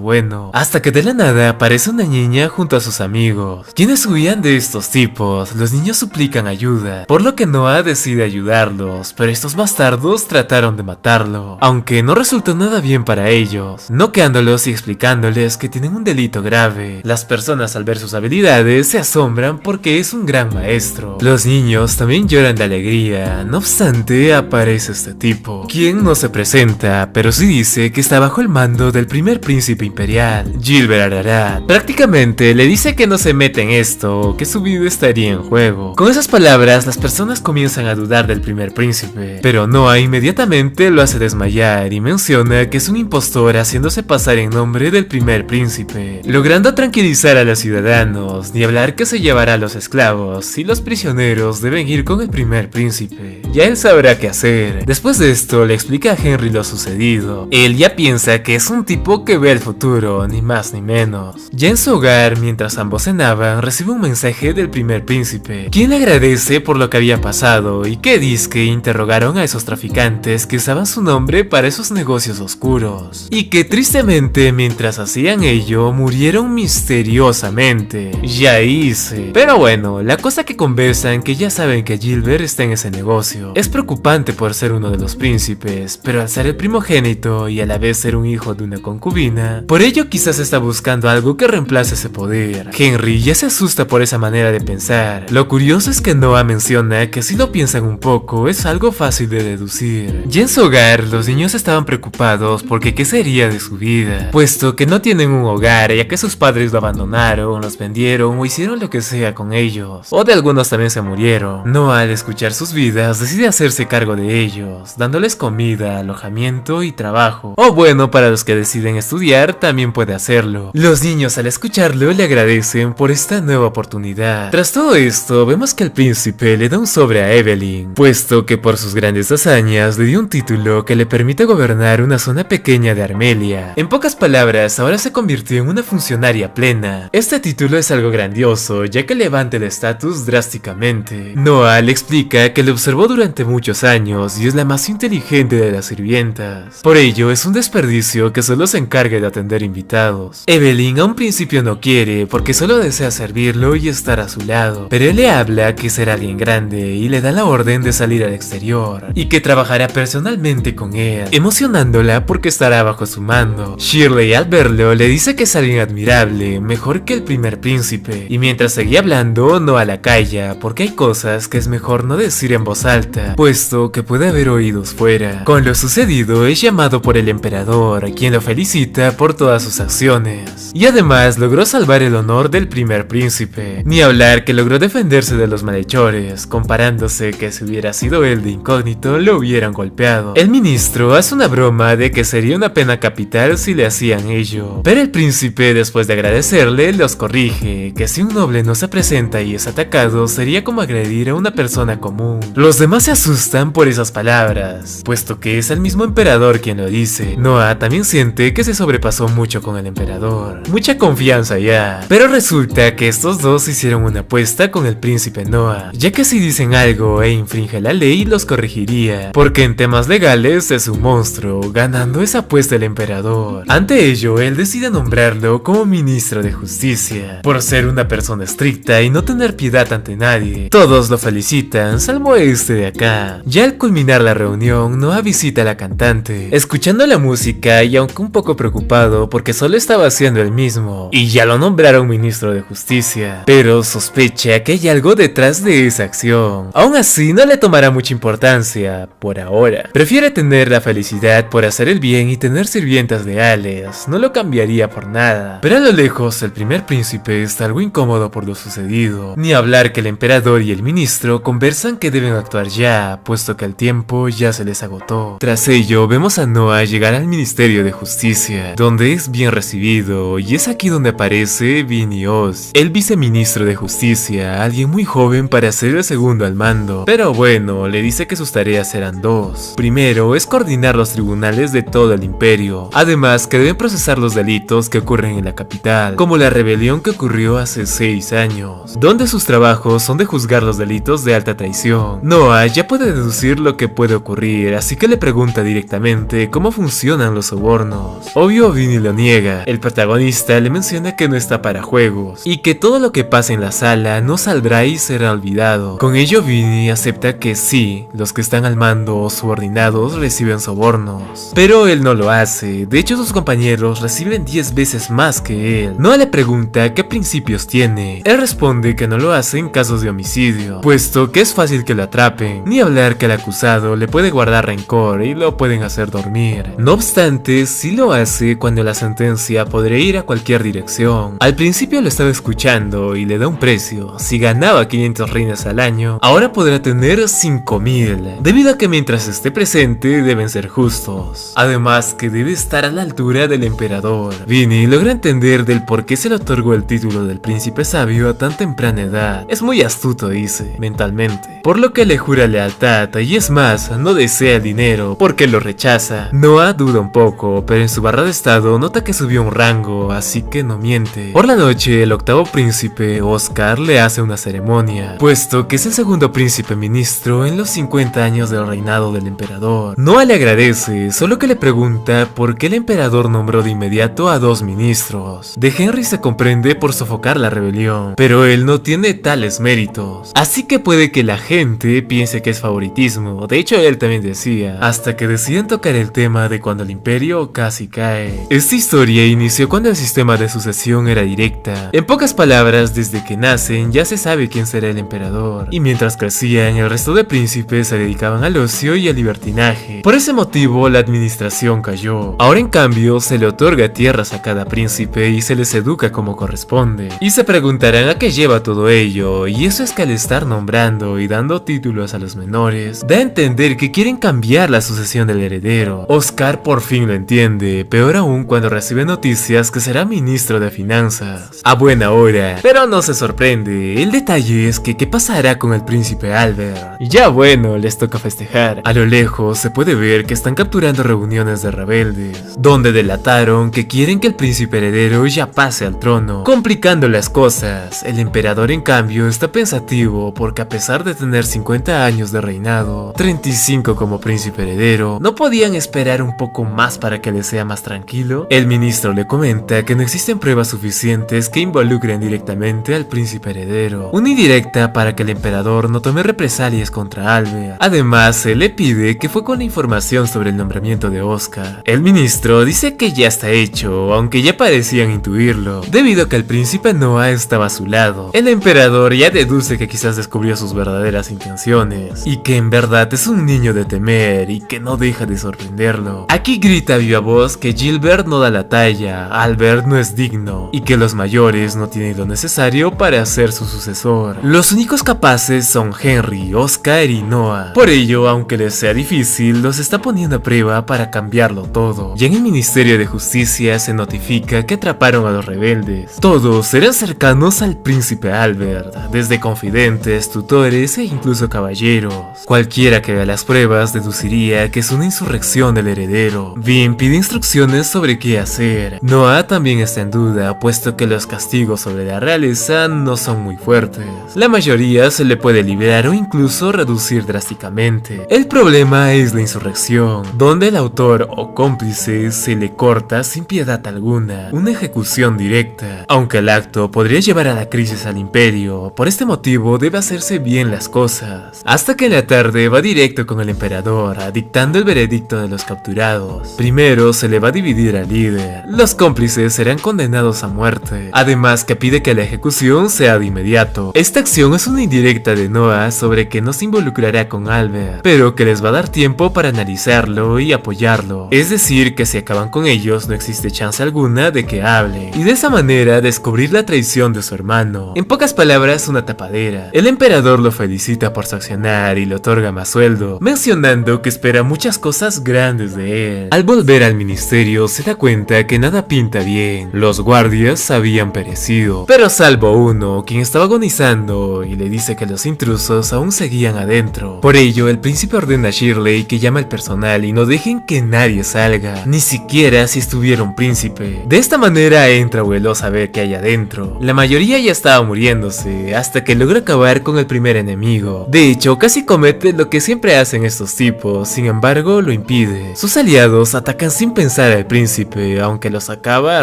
bueno, hasta que de la nada aparece una niña junto a sus amigos, quienes huían de estos tipos. Los niños suplican ayuda, por lo que Noah decide ayudarlos, pero estos bastardos trataron de matarlo, aunque no resultó nada bien para ellos, noqueándolos y explicándoles que tienen un delito grave. Las personas al ver sus habilidades se asombran porque es un gran maestro. Los niños también lloran de alegría. No obstante, aparece este tipo, quien no se presenta, pero sí dice que está bajo el mando del primer príncipe imperial, Gilbert Ararat. Prácticamente le dice que no se mete en esto, que su vida estaría en juego. Con esas palabras, las personas comienzan a dudar del primer príncipe, pero Noah inmediatamente lo hace desmayar y menciona que es un impostor haciéndose pasar en nombre del primer príncipe, logrando tranquilizar a los ciudadanos, ni hablar que se llevará a los esclavos y los prisioneros deben ir con el primer príncipe. Ya él sabrá qué hacer. Después de esto le explica a Henry lo sucedido. Él ya piensa que es un tipo que ve el futuro, ni más ni menos. Ya en su hogar, mientras ambos cenaban, recibe un mensaje del primer príncipe, quien le agradece por lo que había pasado y que dizque interrogaron a esos traficantes que usaban su nombre para esos negocios oscuros, y que tristemente mientras hacían ello murieron misteriosamente. Ya hice. Pero bueno, la cosa que conversan que ya saben que Gilbert está en ese negocio. Es preocupante por ser uno de los príncipes, pero al ser el primogénito y a la vez ser un hijo de una concubina, por ello quizás está buscando algo que reemplace ese poder. Henry ya se asusta por esa manera de pensar. Lo curioso es que Noah menciona que si lo piensan un poco es algo fácil de deducir. Ya en su hogar, los niños estaban preocupados porque qué sería de su vida, puesto que no tienen un hogar, ya que sus padres lo abandonaron, los vendieron o hicieron lo que sea con ellos, o de algunos también se murieron. Noah, al escuchar sus vidas, decide hacerse cargo de ellos, dándoles comida, alojamiento y trabajo. O bueno, para los que deciden estudiar, también puede hacerlo. Los niños al escucharlo le agradecen por esta nueva oportunidad. Tras todo esto, vemos que el príncipe le da un sobre a Evelyn, puesto que por sus grandes hazañas le dio un título que le permite gobernar una zona pequeña de Armelia. En pocas palabras, ahora se convirtió en una funcionaria plena. Este título es algo grandioso, ya que levanta el estatus drásticamente. Noah le explica que le observó durante muchos años y es la más inteligente de las sirvientas. Por ello, es un desperdicio que solo se encargue de atender invitados. Evelyn a un principio no quiere, porque solo desea servirlo y estar a su lado, pero él le habla que será alguien grande y le da la orden de salir al exterior, y que trabajará personalmente con él, emocionándola porque estará bajo su mando. Shirley al verlo le dice que es alguien admirable, mejor que el primer príncipe, y mientras seguía hablando, Noah la calla, porque hay cosas que es mejor no decir en voz alta, puesto que puede haber oídos fuera. Con lo sucedido es llamado por el emperador, quien lo felicita por todas sus acciones, y además logró salvar el honor del primer príncipe, ni hablar que logró defenderse de los malhechores, comparándose que si hubiera sido él de incógnito lo hubieran golpeado. El ministro hace una broma de que sería una pena capital si le hacían ello, pero el príncipe príncipe, después de agradecerle, los corrige, que si un noble no se presenta y es atacado, sería como agredir a una persona común. Los demás se asustan por esas palabras, puesto que es el mismo emperador quien lo dice. Noah también siente que se sobrepasó mucho con el emperador. Mucha confianza ya. Pero resulta que estos dos hicieron una apuesta con el príncipe Noah, ya que si dicen algo e infringe la ley, los corregiría, porque en temas legales es un monstruo, ganando esa apuesta el emperador. Ante ello, él decide nombrarlo como ministro de justicia, por ser una persona estricta y no tener piedad ante nadie. Todos lo felicitan, salvo este de acá. Ya al culminar la reunión, Noah visita a la cantante, escuchando la música y aunque un poco preocupado porque solo estaba haciendo el mismo, y ya lo nombraron ministro de justicia, pero sospecha que hay algo detrás de esa acción. Aún así, no le tomará mucha importancia, por ahora. Prefiere tener la felicidad por hacer el bien y tener sirvientas leales, no lo cambiaría por nada. Pero a lo lejos, el primer príncipe está algo incómodo por lo sucedido, ni hablar que el emperador y el ministro conversan que deben actuar ya, puesto que el tiempo ya se les agotó. Tras ello, vemos a Noah llegar al Ministerio de Justicia, donde es bien recibido, y es aquí donde aparece Vinny Oz, el viceministro de Justicia, alguien muy joven para ser el segundo al mando. Pero bueno, le dice que sus tareas serán dos. Primero es coordinar los tribunales de todo el imperio, además que deben procesar los delitos que ocurren en la capital, como la rebelión que ocurrió hace 6 años, donde sus trabajos son de juzgar los delitos de alta traición. Noah ya puede deducir lo que puede ocurrir, así que le pregunta directamente cómo funcionan los sobornos. Obvio, Vinny lo niega. El protagonista le menciona que no está para juegos, y que todo lo que pasa en la sala no saldrá y será olvidado. Con ello, Vinny acepta que sí, los que están al mando o subordinados reciben sobornos, pero él no lo hace. De hecho, sus compañeros reciben 10 veces más que él. Noah le pregunta qué principios tiene. Él responde que no lo hace en casos de homicidio, puesto que es fácil que lo atrapen, ni hablar que el acusado le puede guardar rencor y lo pueden hacer dormir. No obstante, sí lo hace cuando la sentencia podría ir a cualquier dirección. Al principio lo estaba escuchando y le da un precio. Si ganaba 500 reinas al año, ahora podrá tener 5000, debido a que mientras esté presente deben ser justos. Además que debe estar a la altura del emperador. Vinny logra entender del por qué se le otorgó el título del príncipe sabio a tan temprana edad. Es muy astuto, dice, mentalmente, por lo que le jura lealtad, y es más, no desea el dinero porque lo rechaza. Noah duda un poco, pero en su barra de estado nota que subió un rango, así que no miente. Por la noche, el octavo príncipe, Oscar, le hace una ceremonia, puesto que es el segundo príncipe ministro en los 50 años del reinado del emperador. Noah le agradece, solo que le pregunta por qué el emperador nombró de inmediato a 2 ministros. De Henry se comprende por sofocar la rebelión, pero él no tiene tales méritos, así que puede que la gente piense que es favoritismo. De hecho, él también decía, hasta que deciden tocar el tema de cuando el imperio casi cae. Esta historia inició cuando el sistema de sucesión era directa. En pocas palabras, desde que nacen ya se sabe quién será el emperador, y mientras crecían, el resto de príncipes se dedicaban al ocio y al libertinaje. Por ese motivo, la administración cayó. Ahora, en cambio, se le otorga tierras a cada príncipe y se les educa como corresponde. Y se preguntarán a qué lleva todo ello, y eso es que al estar nombrando y dando títulos a los menores, da a entender que quieren cambiar la sucesión del heredero. Oscar por fin lo entiende, peor aún cuando recibe noticias que será ministro de finanzas. A buena hora, pero no se sorprende. El detalle es que ¿qué pasará con el príncipe Albert? Y ya bueno, les toca festejar. A lo lejos se puede ver que están capturando reuniones de rebeldes, donde delataron que quieren que el príncipe heredero ya pase al trono, complicando las cosas. El emperador, en cambio, está pensativo porque a pesar de tener 50 años de reinado, 35 como príncipe heredero, ¿no podían esperar un poco más para que le sea más tranquilo? El ministro le comenta que no existen pruebas suficientes que involucren directamente al príncipe heredero, una indirecta para que el emperador no tome represalias contra Albert. Además, se le pide que fue con la información sobre el nombramiento de Oscar. El ministro dice que ya está hecho, aunque ya parecían intuirlo, debido a que el príncipe Noah estaba a su lado. El emperador ya deduce que quizás descubrió sus verdaderas intenciones, y que en verdad es un niño de temer y que no deja de sorprenderlo. Aquí grita a viva voz que Gilbert no da la talla, Albert no es digno, y que los mayores no tienen lo necesario para ser su sucesor. Los únicos capaces son Henry, Oscar y Noah. Por ello, aunque les sea difícil, los está poniendo a prueba para cambiarlo todo. Ya en el Ministerio de Justicia se notifica mágica que atraparon a los rebeldes. Todos eran cercanos al príncipe Albert, desde confidentes, tutores e incluso caballeros. Cualquiera que vea las pruebas deduciría que es una insurrección del heredero. Vin pide instrucciones sobre qué hacer. Noah también está en duda, puesto que los castigos sobre la realeza no son muy fuertes. La mayoría se le puede liberar o incluso reducir drásticamente. El problema es la insurrección, donde el autor o cómplice se le corta sin piedad alguna, una ejecución directa. Aunque el acto podría llevar a la crisis al imperio, por este motivo debe hacerse bien las cosas. Hasta que en la tarde va directo con el emperador, dictando el veredicto de los capturados. Primero se le va a dividir al líder. Los cómplices serán condenados a muerte, además que pide que la ejecución sea de inmediato. Esta acción es una indirecta de Noah sobre que no se involucrará con Albert, pero que les va a dar tiempo para analizarlo y apoyarlo. Es decir, que si acaban con ellos no existe chance alguna de que hable, y de esa manera descubrir la traición de su hermano. En pocas palabras, una tapadera. El emperador lo felicita por su accionar y le otorga más sueldo, mencionando que espera muchas cosas grandes de él. Al volver al ministerio se da cuenta que nada pinta bien. Los guardias habían perecido, pero salvo uno, quien estaba agonizando, y le dice que los intrusos aún seguían adentro. Por ello, el príncipe ordena a Shirley que llame al personal y no dejen que nadie salga, ni siquiera si estuviera un príncipe. De esta manera entra Veloz a ver qué hay adentro. La mayoría ya estaba muriéndose, hasta que logra acabar con el primer enemigo. De hecho, casi comete lo que siempre hacen estos tipos, sin embargo lo impide. Sus aliados atacan sin pensar al príncipe, aunque los acaba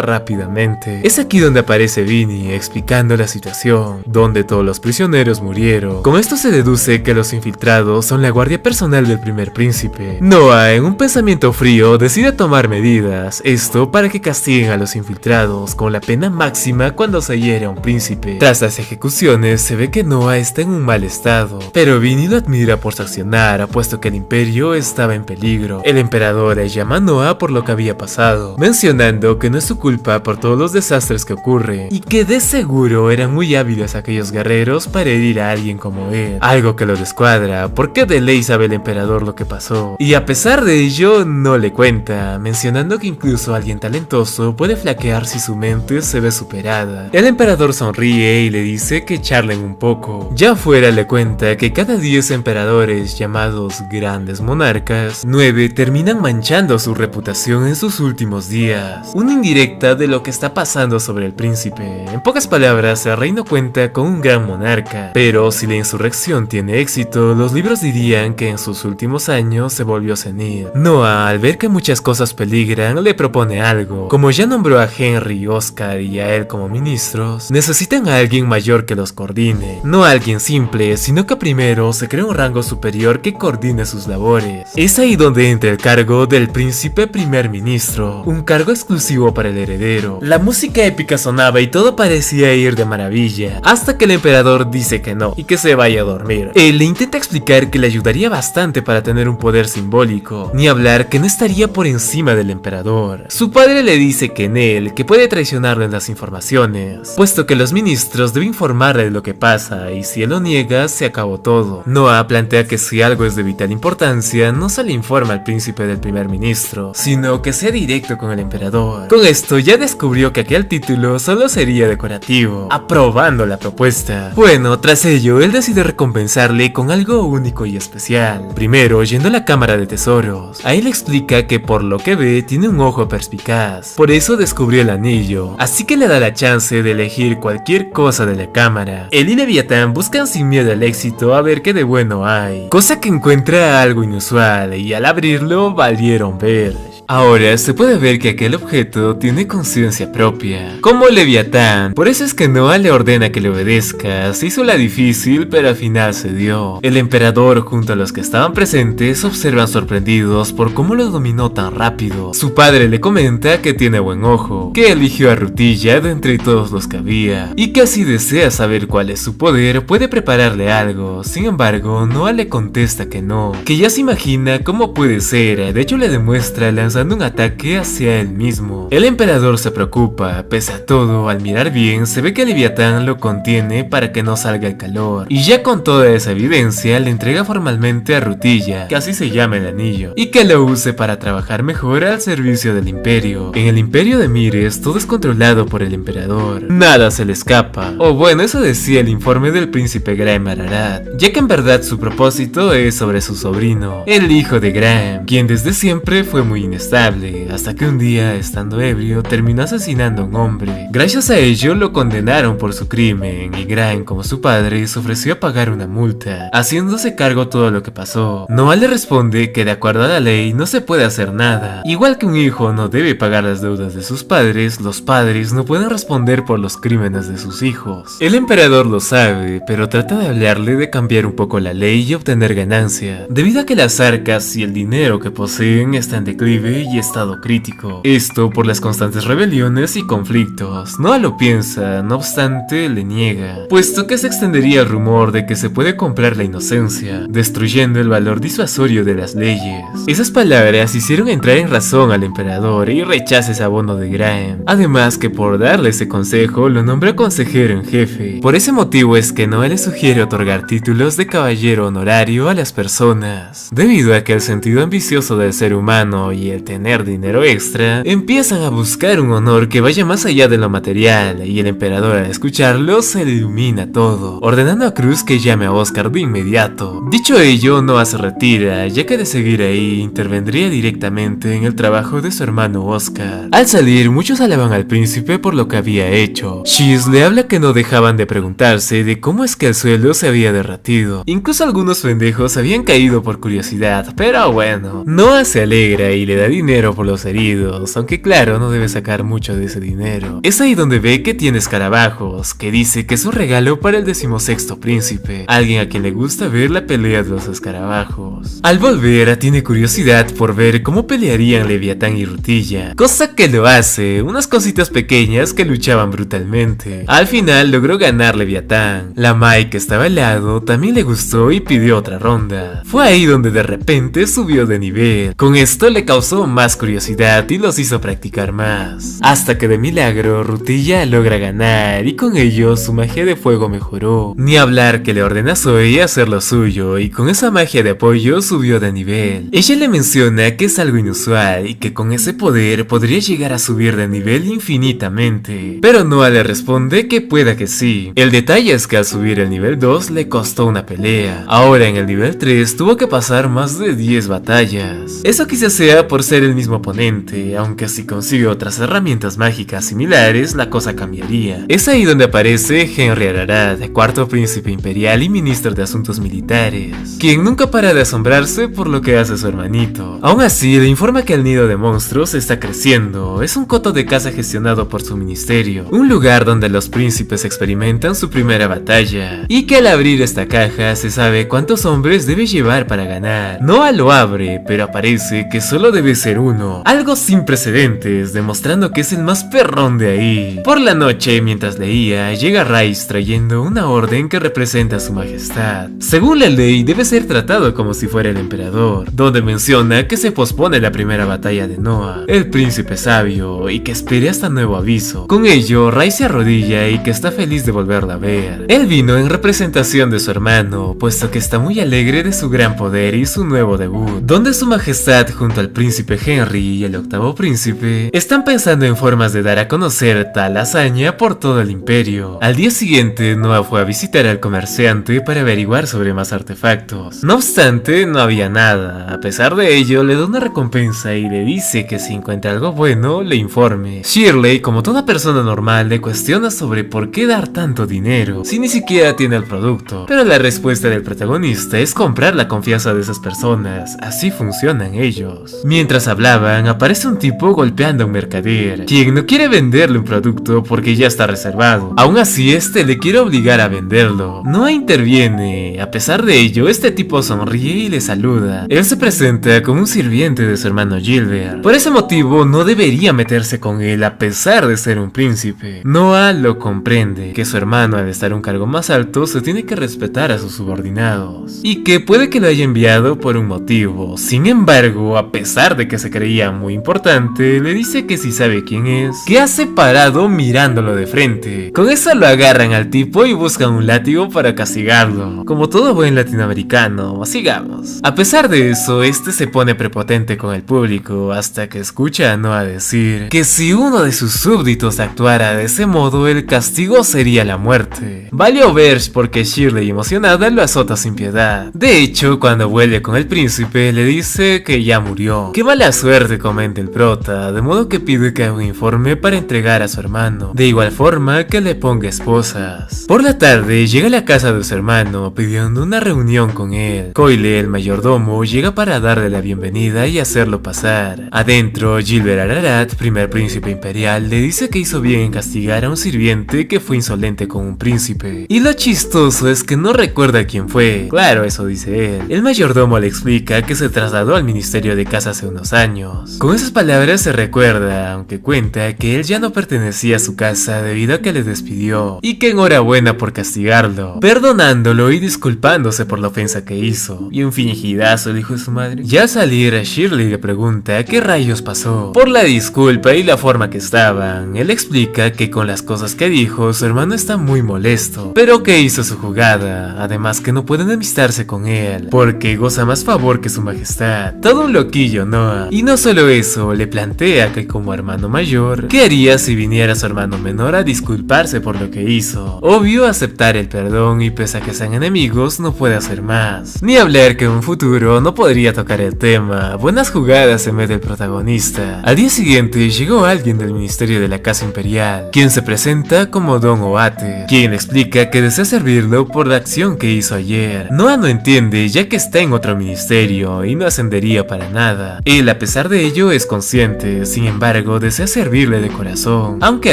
rápidamente. Es aquí donde aparece Vinny explicando la situación, donde todos los prisioneros murieron. Con esto se deduce que los infiltrados son la guardia personal del primer príncipe. Noah, en un pensamiento frío, decide tomar medidas, esto para que castiguen a los infiltrados con la pena máxima cuando se hiere a un príncipe. Tras las ejecuciones se ve que Noah está en un mal estado, pero Vinny lo admira por su accionar, puesto que el imperio estaba en peligro. El emperador llama a Noah por lo que había pasado, mencionando que no es su culpa por todos los desastres que ocurren, y que de seguro eran muy hábiles aquellos guerreros para herir a alguien como él, algo que lo descuadra, porque de ley sabe el emperador lo que pasó, y a pesar de ello no le cuenta, mencionando que incluso alguien talentoso puede flaquear si su mente se ve superada. El emperador sonríe y le dice que charlen un poco. Ya afuera le cuenta que cada 10 emperadores llamados grandes monarcas, 9 terminan manchando su reputación en sus últimos días, una indirecta de lo que está pasando sobre el príncipe. En pocas palabras, el reino cuenta con un gran monarca, pero si la insurrección tiene éxito, los libros dirían que en sus últimos años se volvió senil. Noah, al ver que muchas cosas peligran, le propone algo. Como ya nombró a Henry, Oscar y a él como ministros, necesitan a alguien mayor que los coordine, no a alguien simple, sino que primero se crea un rango superior que coordine sus labores. Es ahí donde entra el cargo del príncipe primer ministro, un cargo exclusivo para el heredero. La música épica sonaba y todo parecía ir de maravilla, hasta que el emperador dice que no, y que se vaya a dormir. Él le intenta explicar que le ayudaría bastante para tener un poder simbólico, ni hablar que no estaría por encima del emperador. Su padre le dice que en él, que puede traicionarle en las informaciones, puesto que los ministros deben informarle de lo que pasa, y si él lo niega, se acabó todo. Noah plantea que si algo es de vital importancia, no se le informa al príncipe del primer ministro, sino que sea directo con el emperador. Con esto ya descubrió que aquel título solo sería decorativo, aprobando la propuesta. Bueno, tras ello, él decide recompensarle con algo único y especial. Primero, yendo a la cámara de tesoros, ahí le explica que por lo que ve, tiene un ojo perspicaz, por eso descubrió el anillo, así que le da la chance de elegir cualquier cosa de la cámara. Él y Leviatán buscan sin miedo al éxito a ver qué de bueno hay, cosa que encuentra algo inusual, y al abrirlo valieron ver. Ahora se puede ver que aquel objeto tiene conciencia propia, como Leviatán. Por eso es que Noah le ordena que le obedezca. Se hizo la difícil, pero al final cedió. El emperador junto a los que estaban presentes observan sorprendidos por cómo lo dominó tan rápido. Su padre le comenta que tiene buen ojo, que eligió a Rutilla de entre todos los que había, y que si desea saber cuál es su poder puede prepararle algo. Sin embargo, Noah le contesta que no, que ya se imagina cómo puede ser. De hecho le demuestra la lanzando un ataque hacia él mismo. El emperador se preocupa, pese a todo, al mirar bien se ve que Leviatán lo contiene para que no salga el calor, y ya con toda esa evidencia le entrega formalmente a Rutilla, que así se llama el anillo, y que lo use para trabajar mejor al servicio del imperio. En el imperio de Mires todo es controlado por el emperador, nada se le escapa, o bueno, eso decía el informe del príncipe Graham Ararat, ya que en verdad su propósito es sobre su sobrino, el hijo de Graham, quien desde siempre fue muy inestable, hasta que un día, estando ebrio, terminó asesinando a un hombre. Gracias a ello lo condenaron por su crimen, y Graham, como su padre, se ofreció a pagar una multa, haciéndose cargo todo lo que pasó. Noah le responde que de acuerdo a la ley no se puede hacer nada. Igual que un hijo no debe pagar las deudas de sus padres, los padres no pueden responder por los crímenes de sus hijos. El emperador lo sabe, pero trata de hablarle de cambiar un poco la ley y obtener ganancia, debido a que las arcas y el dinero que poseen está en declive y estado crítico. Esto por las constantes rebeliones y conflictos. Noah lo piensa, no obstante le niega, puesto que se extendería el rumor de que se puede comprar la inocencia, destruyendo el valor disuasorio de las leyes. Esas palabras hicieron entrar en razón al emperador y rechaza ese abono de Graham. Además que por darle ese consejo lo nombró consejero en jefe. Por ese motivo es que Noah le sugiere otorgar títulos de caballero honorario a las personas, debido a que el sentido ambicioso del ser humano y el tener dinero extra empiezan a buscar un honor que vaya más allá de lo material, y el emperador al escucharlo se le ilumina todo, ordenando a Cruz que llame a Oscar de inmediato. Dicho ello, Noah se retira, ya que de seguir ahí intervendría directamente en el trabajo de su hermano Oscar. Al salir, muchos alaban al príncipe por lo que había hecho. Shiz le habla que no dejaban de preguntarse de cómo es que el suelo se había derretido. Incluso algunos pendejos habían caído por curiosidad, pero bueno. Noah se alegra y le da dinero por los heridos, aunque claro, no debe sacar mucho de ese dinero. Es ahí donde ve que tiene escarabajos, que dice que es un regalo para el 16º príncipe, alguien a quien le gusta ver la pelea de los escarabajos. Al volver, tiene curiosidad por ver cómo pelearían Leviatán y Rutilla, cosa que lo hace, unas cositas pequeñas que luchaban brutalmente. Al final logró ganar Leviatán. La Mai, que estaba al lado, también le gustó y pidió otra ronda. Fue ahí donde de repente subió de nivel. Con esto le causó más curiosidad y los hizo practicar más, hasta que de milagro Rutilla logra ganar, y con ello su magia de fuego mejoró. Ni hablar que le ordena a Zoe hacer lo suyo, y con esa magia de apoyo subió de nivel. Ella le menciona que es algo inusual y que con ese poder podría llegar a subir de nivel infinitamente, pero Noah le responde que pueda que sí. El detalle es que al subir el nivel 2 le costó una pelea. Ahora en el nivel 3 tuvo que pasar más de 10 batallas. Eso quizás sea por ser el mismo oponente, aunque si consigue otras herramientas mágicas similares la cosa cambiaría. Es ahí donde aparece Henry Ararat, cuarto príncipe imperial y ministro de asuntos militares, quien nunca para de asombrarse por lo que hace su hermanito. Aún así le informa que el nido de monstruos está creciendo, es un coto de caza gestionado por su ministerio, un lugar donde los príncipes experimentan su primera batalla, y que al abrir esta caja se sabe cuántos hombres debe llevar para ganar. Noah lo abre, pero aparece que solo debe ser uno, algo sin precedentes, demostrando que es el más perrón de ahí. Por la noche, mientras leía, llega Rice trayendo una orden que representa a su majestad. Según la ley, debe ser tratado como si fuera el emperador, donde menciona que se pospone la primera batalla de Noah, el príncipe sabio, y que espere hasta nuevo aviso. Con ello, Rice se arrodilla y que está feliz de volverla a ver. Él vino en representación de su hermano, puesto que está muy alegre de su gran poder y su nuevo debut, donde su majestad junto al príncipe Henry y el octavo príncipe están pensando en formas de dar a conocer tal hazaña por todo el imperio. Al día siguiente, Noah fue a visitar al comerciante para averiguar sobre más artefactos. No obstante, no había nada. A pesar de ello, le da una recompensa y le dice que si encuentra algo bueno, le informe. Shirley, como toda persona normal, le cuestiona sobre por qué dar tanto dinero si ni siquiera tiene el producto, pero la respuesta del protagonista es comprar la confianza de esas personas, así funcionan ellos. Mientras hablaban, aparece un tipo golpeando a un mercader, quien no quiere venderle un producto porque ya está reservado. Aún así, este le quiere obligar a venderlo. Noah interviene. A pesar de ello, este tipo sonríe y le saluda. Él se presenta como un sirviente de su hermano Gilbert. Por ese motivo, no debería meterse con él a pesar de ser un príncipe. Noah lo comprende, que su hermano al estar un cargo más alto se tiene que respetar a sus subordinados, y que puede que lo haya enviado por un motivo. Sin embargo, a pesar de de que se creía muy importante, le dice que si sabe quién es, que hace parado mirándolo de frente. Con eso lo agarran al tipo y buscan un látigo para castigarlo. Como todo buen latinoamericano, sigamos. A pesar de eso, este se pone prepotente con el público hasta que escucha a Noah decir que si uno de sus súbditos actuara de ese modo, el castigo sería la muerte. Valió ver porque Shirley, emocionada, lo azota sin piedad. De hecho, cuando vuelve con el príncipe, le dice que ya murió. Qué mala suerte, comenta el prota, de modo que pide que haga un informe para entregar a su hermano, de igual forma que le ponga esposas. Por la tarde, llega a la casa de su hermano pidiendo una reunión con él. Coyle, el mayordomo, llega para darle la bienvenida y hacerlo pasar. Adentro, Gilbert Ararat, primer príncipe imperial, le dice que hizo bien en castigar a un sirviente que fue insolente con un príncipe. Y lo chistoso es que no recuerda quién fue. Claro, eso dice él. El mayordomo le explica que se trasladó al Ministerio de Casa hace unos años. Con esas palabras se recuerda, aunque cuenta que él ya no pertenecía a su casa debido a que le despidió, y que enhorabuena por castigarlo, perdonándolo y disculpándose por la ofensa que hizo. Y un fingidazo el hijo de su madre. Ya al salir, a Shirley le pregunta qué rayos pasó por la disculpa y la forma que estaban. Él explica que con las cosas que dijo, su hermano está muy molesto, pero que hizo su jugada, además que no puede enemistarse con él, porque goza más favor que su majestad. Todo un loquillo, Noah. Y no solo eso, le plantea que como hermano mayor, ¿qué haría si viniera su hermano menor a disculparse por lo que hizo? Obvio aceptar el perdón y pese a que sean enemigos, no puede hacer más. Ni hablar que en un futuro no podría tocar el tema. Buenas jugadas se mete el protagonista. Al día siguiente llegó alguien del Ministerio de la Casa Imperial, quien se presenta como Don Oate, quien explica que desea servirlo por la acción que hizo ayer. Noah no entiende ya que está en otro ministerio y no ascendería para nada. Él a pesar de ello es consciente, sin embargo desea servirle de corazón, aunque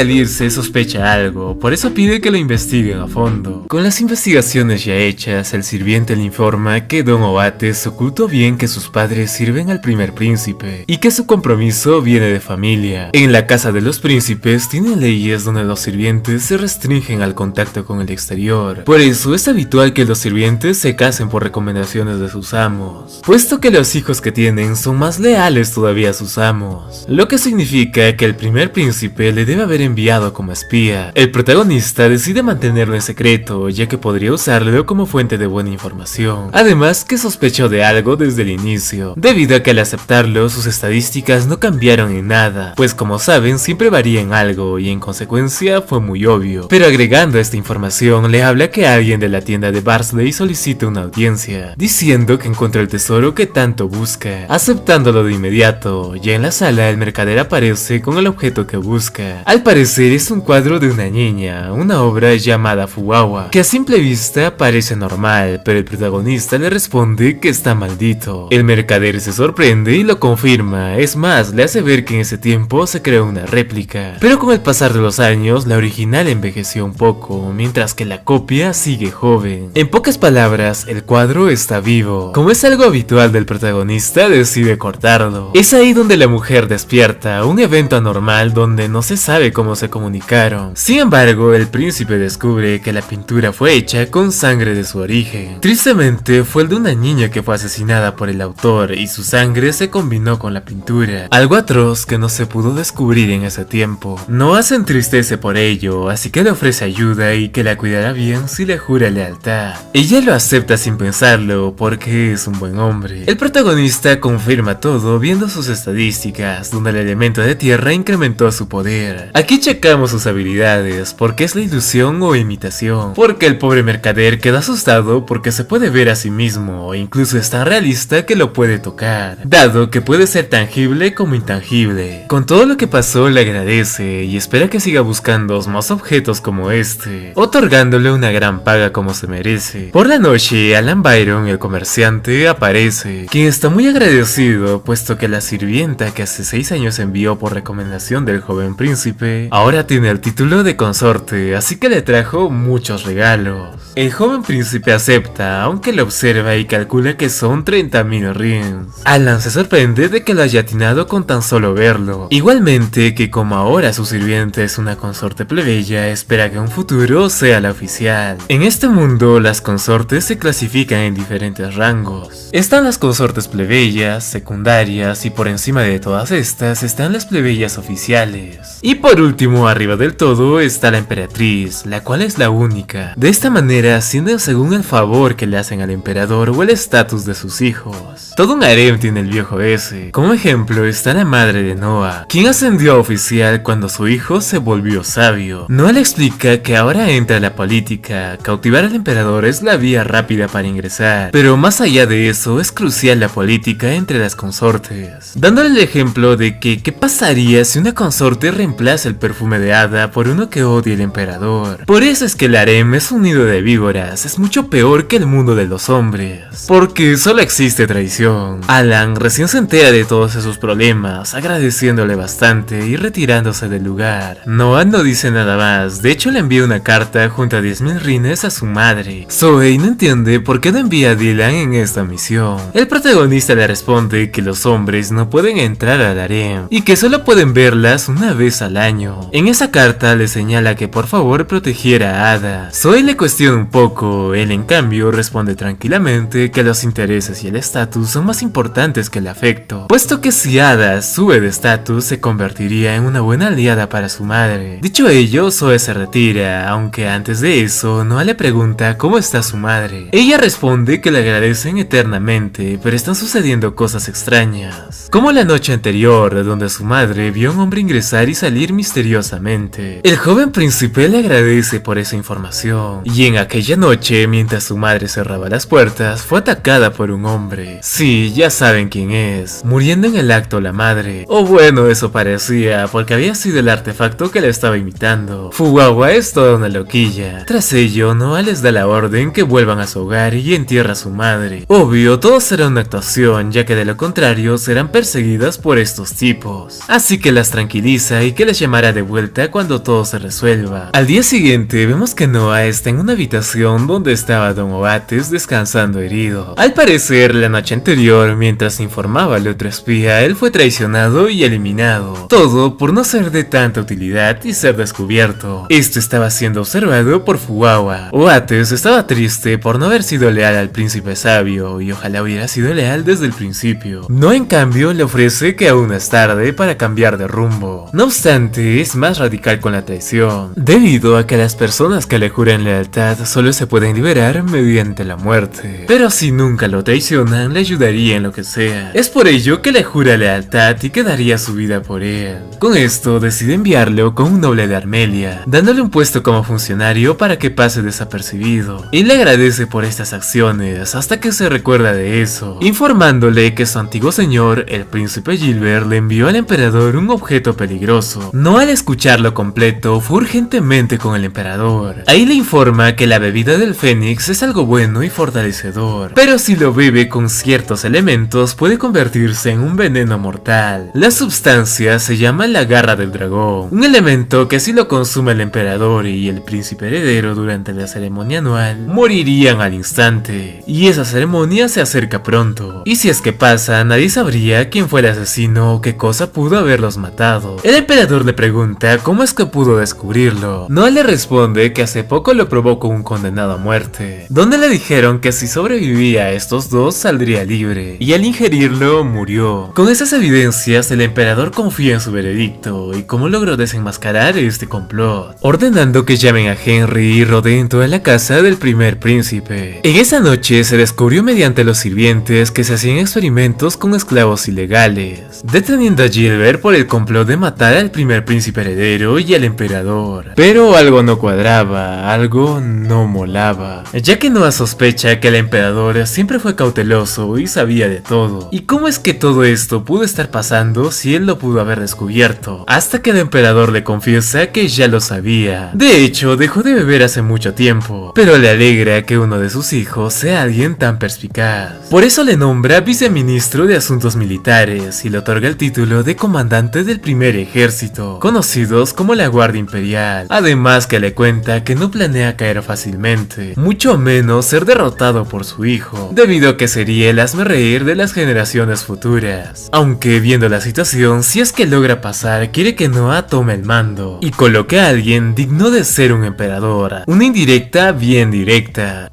al irse sospecha algo, por eso pide que lo investiguen a fondo. Con las investigaciones ya hechas, el sirviente le informa que Don Oates ocultó bien que sus padres sirven al primer príncipe y que su compromiso viene de familia. En la casa de los príncipes tienen leyes donde los sirvientes se restringen al contacto con el exterior, por eso es habitual que los sirvientes se casen por recomendaciones de sus amos, puesto que los hijos que tienen son más leales todavía a sus amos, lo que significa que el primer príncipe le debe haber enviado como espía. El protagonista decide mantenerlo en secreto, ya que podría usarlo como fuente de buena información, además que sospechó de algo desde el inicio, debido a que al aceptarlo sus estadísticas no cambiaron en nada, pues como saben siempre varían algo y en consecuencia fue muy obvio. Pero agregando esta información le habla que alguien de la tienda de Barsley solicita una audiencia, diciendo que encontró el tesoro que tanto busca, aceptándolo de inmediato. Ya en la sala el mercader aparece con el objeto que busca. Al parecer es un cuadro de una niña, una obra llamada Fuwawa, que a simple vista parece normal, pero el protagonista le responde que está maldito. El mercader se sorprende y lo confirma, es más, le hace ver que en ese tiempo se creó una réplica, pero con el pasar de los años la original envejeció un poco, mientras que la copia sigue joven. En pocas palabras, el cuadro está vivo. Como es algo habitual del protagonista, decide cortarlo. Es ahí donde la mujer despierta, un evento anormal donde no se sabe cómo se comunicaron. Sin embargo, el príncipe descubre que la pintura fue hecha con sangre de su origen. Tristemente, fue el de una niña que fue asesinada por el autor y su sangre se combinó con la pintura, algo atroz que no se pudo descubrir en ese tiempo. Noah se entristece por ello, así que le ofrece ayuda y que la cuidará bien si le jura lealtad. Ella lo acepta sin pensarlo porque es un buen hombre. El protagonista confirma todo viendo sus estadísticas, donde el elemento de tierra incrementó su poder. Aquí checamos sus habilidades, porque es la ilusión o imitación, porque el pobre mercader queda asustado porque se puede ver a sí mismo, e incluso es tan realista que lo puede tocar, dado que puede ser tangible como intangible. Con todo lo que pasó le agradece y espera que siga buscando más objetos como este, otorgándole una gran paga como se merece. Por la noche, Alan Byron, el comerciante, aparece, quien está muy agradecido puesto que la sirvienta que hace 6 años envió por recomendación del joven príncipe, ahora tiene el título de consorte, así que le trajo muchos regalos. El joven príncipe acepta, aunque lo observa y calcula que son 30.000 rins. Alan se sorprende de que lo haya atinado con tan solo verlo. Igualmente que como ahora su sirviente es una consorte plebeya, espera que en un futuro sea la oficial. En este mundo las consortes se clasifican en diferentes rangos. Están las consortes plebeyas, secundarias, secundarias y por encima de todas estas están las plebeyas oficiales. Y por último, arriba del todo está la emperatriz, la cual es la única. De esta manera ascienden según el favor que le hacen al emperador o el estatus de sus hijos. Todo un harem tiene el viejo ese. Como ejemplo está la madre de Noah, quien ascendió a oficial cuando su hijo se volvió sabio. Noah le explica que ahora entra la política, cautivar al emperador es la vía rápida para ingresar, pero más allá de eso es crucial la política entre las consortes, dándole el ejemplo de que qué pasaría si una consorte reemplaza el perfume de hada por uno que odia al emperador. Por eso es que el harem es un nido de víboras, es mucho peor que el mundo de los hombres, porque solo existe traición. Alan recién se entera de todos esos problemas, agradeciéndole bastante y retirándose del lugar. Noah no dice nada más, de hecho le envía una carta junto a 10.000 rines a su madre. Zoe no entiende por qué no envía a Dylan en esta misión. El protagonista le responde que los hombres no pueden entrar al harem y que solo pueden verlas una vez al año. En esa carta le señala que por favor protegiera a Ada. Zoe le cuestiona un poco, él en cambio responde tranquilamente que los intereses y el estatus son más importantes que el afecto, puesto que si Ada sube de estatus se convertiría en una buena aliada para su madre. Dicho ello, Zoe se retira, aunque antes de eso Noah le pregunta cómo está su madre. Ella responde que le agradecen eternamente, pero están sucediendo cosas extrañas, como la noche anterior donde su madre vio a un hombre ingresar y salir misteriosamente. El joven príncipe le agradece por esa información, y en aquella noche mientras su madre cerraba las puertas fue atacada por un hombre. Sí, ya saben quién es, muriendo en el acto la madre, o bueno, eso parecía, porque había sido el artefacto que la estaba imitando. Fuwawa es toda una loquilla. Tras ello, Noah les da la orden que vuelvan a su hogar y entierra a su madre. Obvio, todo será una actuación, ya que de lo contrario serán perseguidas por estos tipos, así que las tranquiliza y que les llamará de vuelta cuando todo se resuelva. Al día siguiente vemos que Noah está en una habitación donde estaba Don Oates descansando herido. Al parecer, la noche anterior, mientras informaba al otro espía, él fue traicionado y eliminado, todo por no ser de tanta utilidad y ser descubierto. Esto estaba siendo observado por Fuwawa. Oates estaba triste por no haber sido leal al príncipe sabio y ojalá hubiera sido leal desde el principio. No, en cambio, le ofrece que aún es tarde para cambiar de rumbo. No obstante, es más radical con la traición, debido a que las personas que le juran lealtad solo se pueden liberar mediante la muerte, pero si nunca lo traicionan le ayudaría en lo que sea. Es por ello que le jura lealtad y que daría su vida por él. Con esto decide enviarlo con un noble de Armelia, dándole un puesto como funcionario para que pase desapercibido. Él le agradece por estas acciones hasta que se recuerda de eso, informándole que su antiguo señor, el príncipe Gilbert, le envió al emperador un objeto peligroso. No, al escucharlo completo fue urgentemente con el emperador. Ahí le informa que la bebida del Fénix es algo bueno y fortalecedor, pero si lo bebe con ciertos elementos puede convertirse en un veneno mortal. La sustancia se llama la garra del dragón, un elemento que si lo consume el emperador y el príncipe heredero durante la ceremonia anual, morirían al instante, y esa ceremonia se acerca pronto, y si es que pasa, nadie sabría quién fue el asesino o qué cosa pudo haberlos matado. El emperador le pregunta cómo es que pudo descubrirlo. Noah le responde que hace poco lo probó con un condenado a muerte, donde le dijeron que si sobrevivía a estos dos saldría libre, y al ingerirlo murió. Con esas evidencias el emperador confía en su veredicto y cómo logró desenmascarar este complot, ordenando que llamen a Henry y rodeen toda la casa del primer príncipe. En esa noche se descubrió mediante los sirvientes que se hacían experimentos con esclavos ilegales, deteniendo a Gilbert por el complot de matar al primer príncipe heredero y al emperador. Pero algo no cuadraba, algo no molaba, ya que Noah sospecha que el emperador siempre fue cauteloso y sabía de todo. ¿Y cómo es que todo esto pudo estar pasando si él lo pudo haber descubierto? Hasta que el emperador le confiesa que ya lo sabía. De hecho, dejó de beber hace mucho tiempo, pero le alegra que uno de sus hijos sea alguien tan perspicaz. Por eso le nombra viceministro de Asuntos Militares y le otorga el título de comandante del primer ejército, conocidos como la Guardia Imperial. Además que le cuenta que no planea caer fácilmente, mucho menos ser derrotado por su hijo, debido a que sería el hazmerreír de las generaciones futuras. Aunque viendo la situación, si es que logra pasar, quiere que Noah tome el mando y coloque a alguien digno de ser un emperador. Una indirecta bien directa.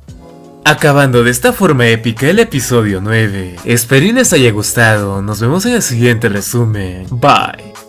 Acabando de esta forma épica el episodio 9. Espero y les haya gustado, nos vemos en el siguiente resumen. Bye.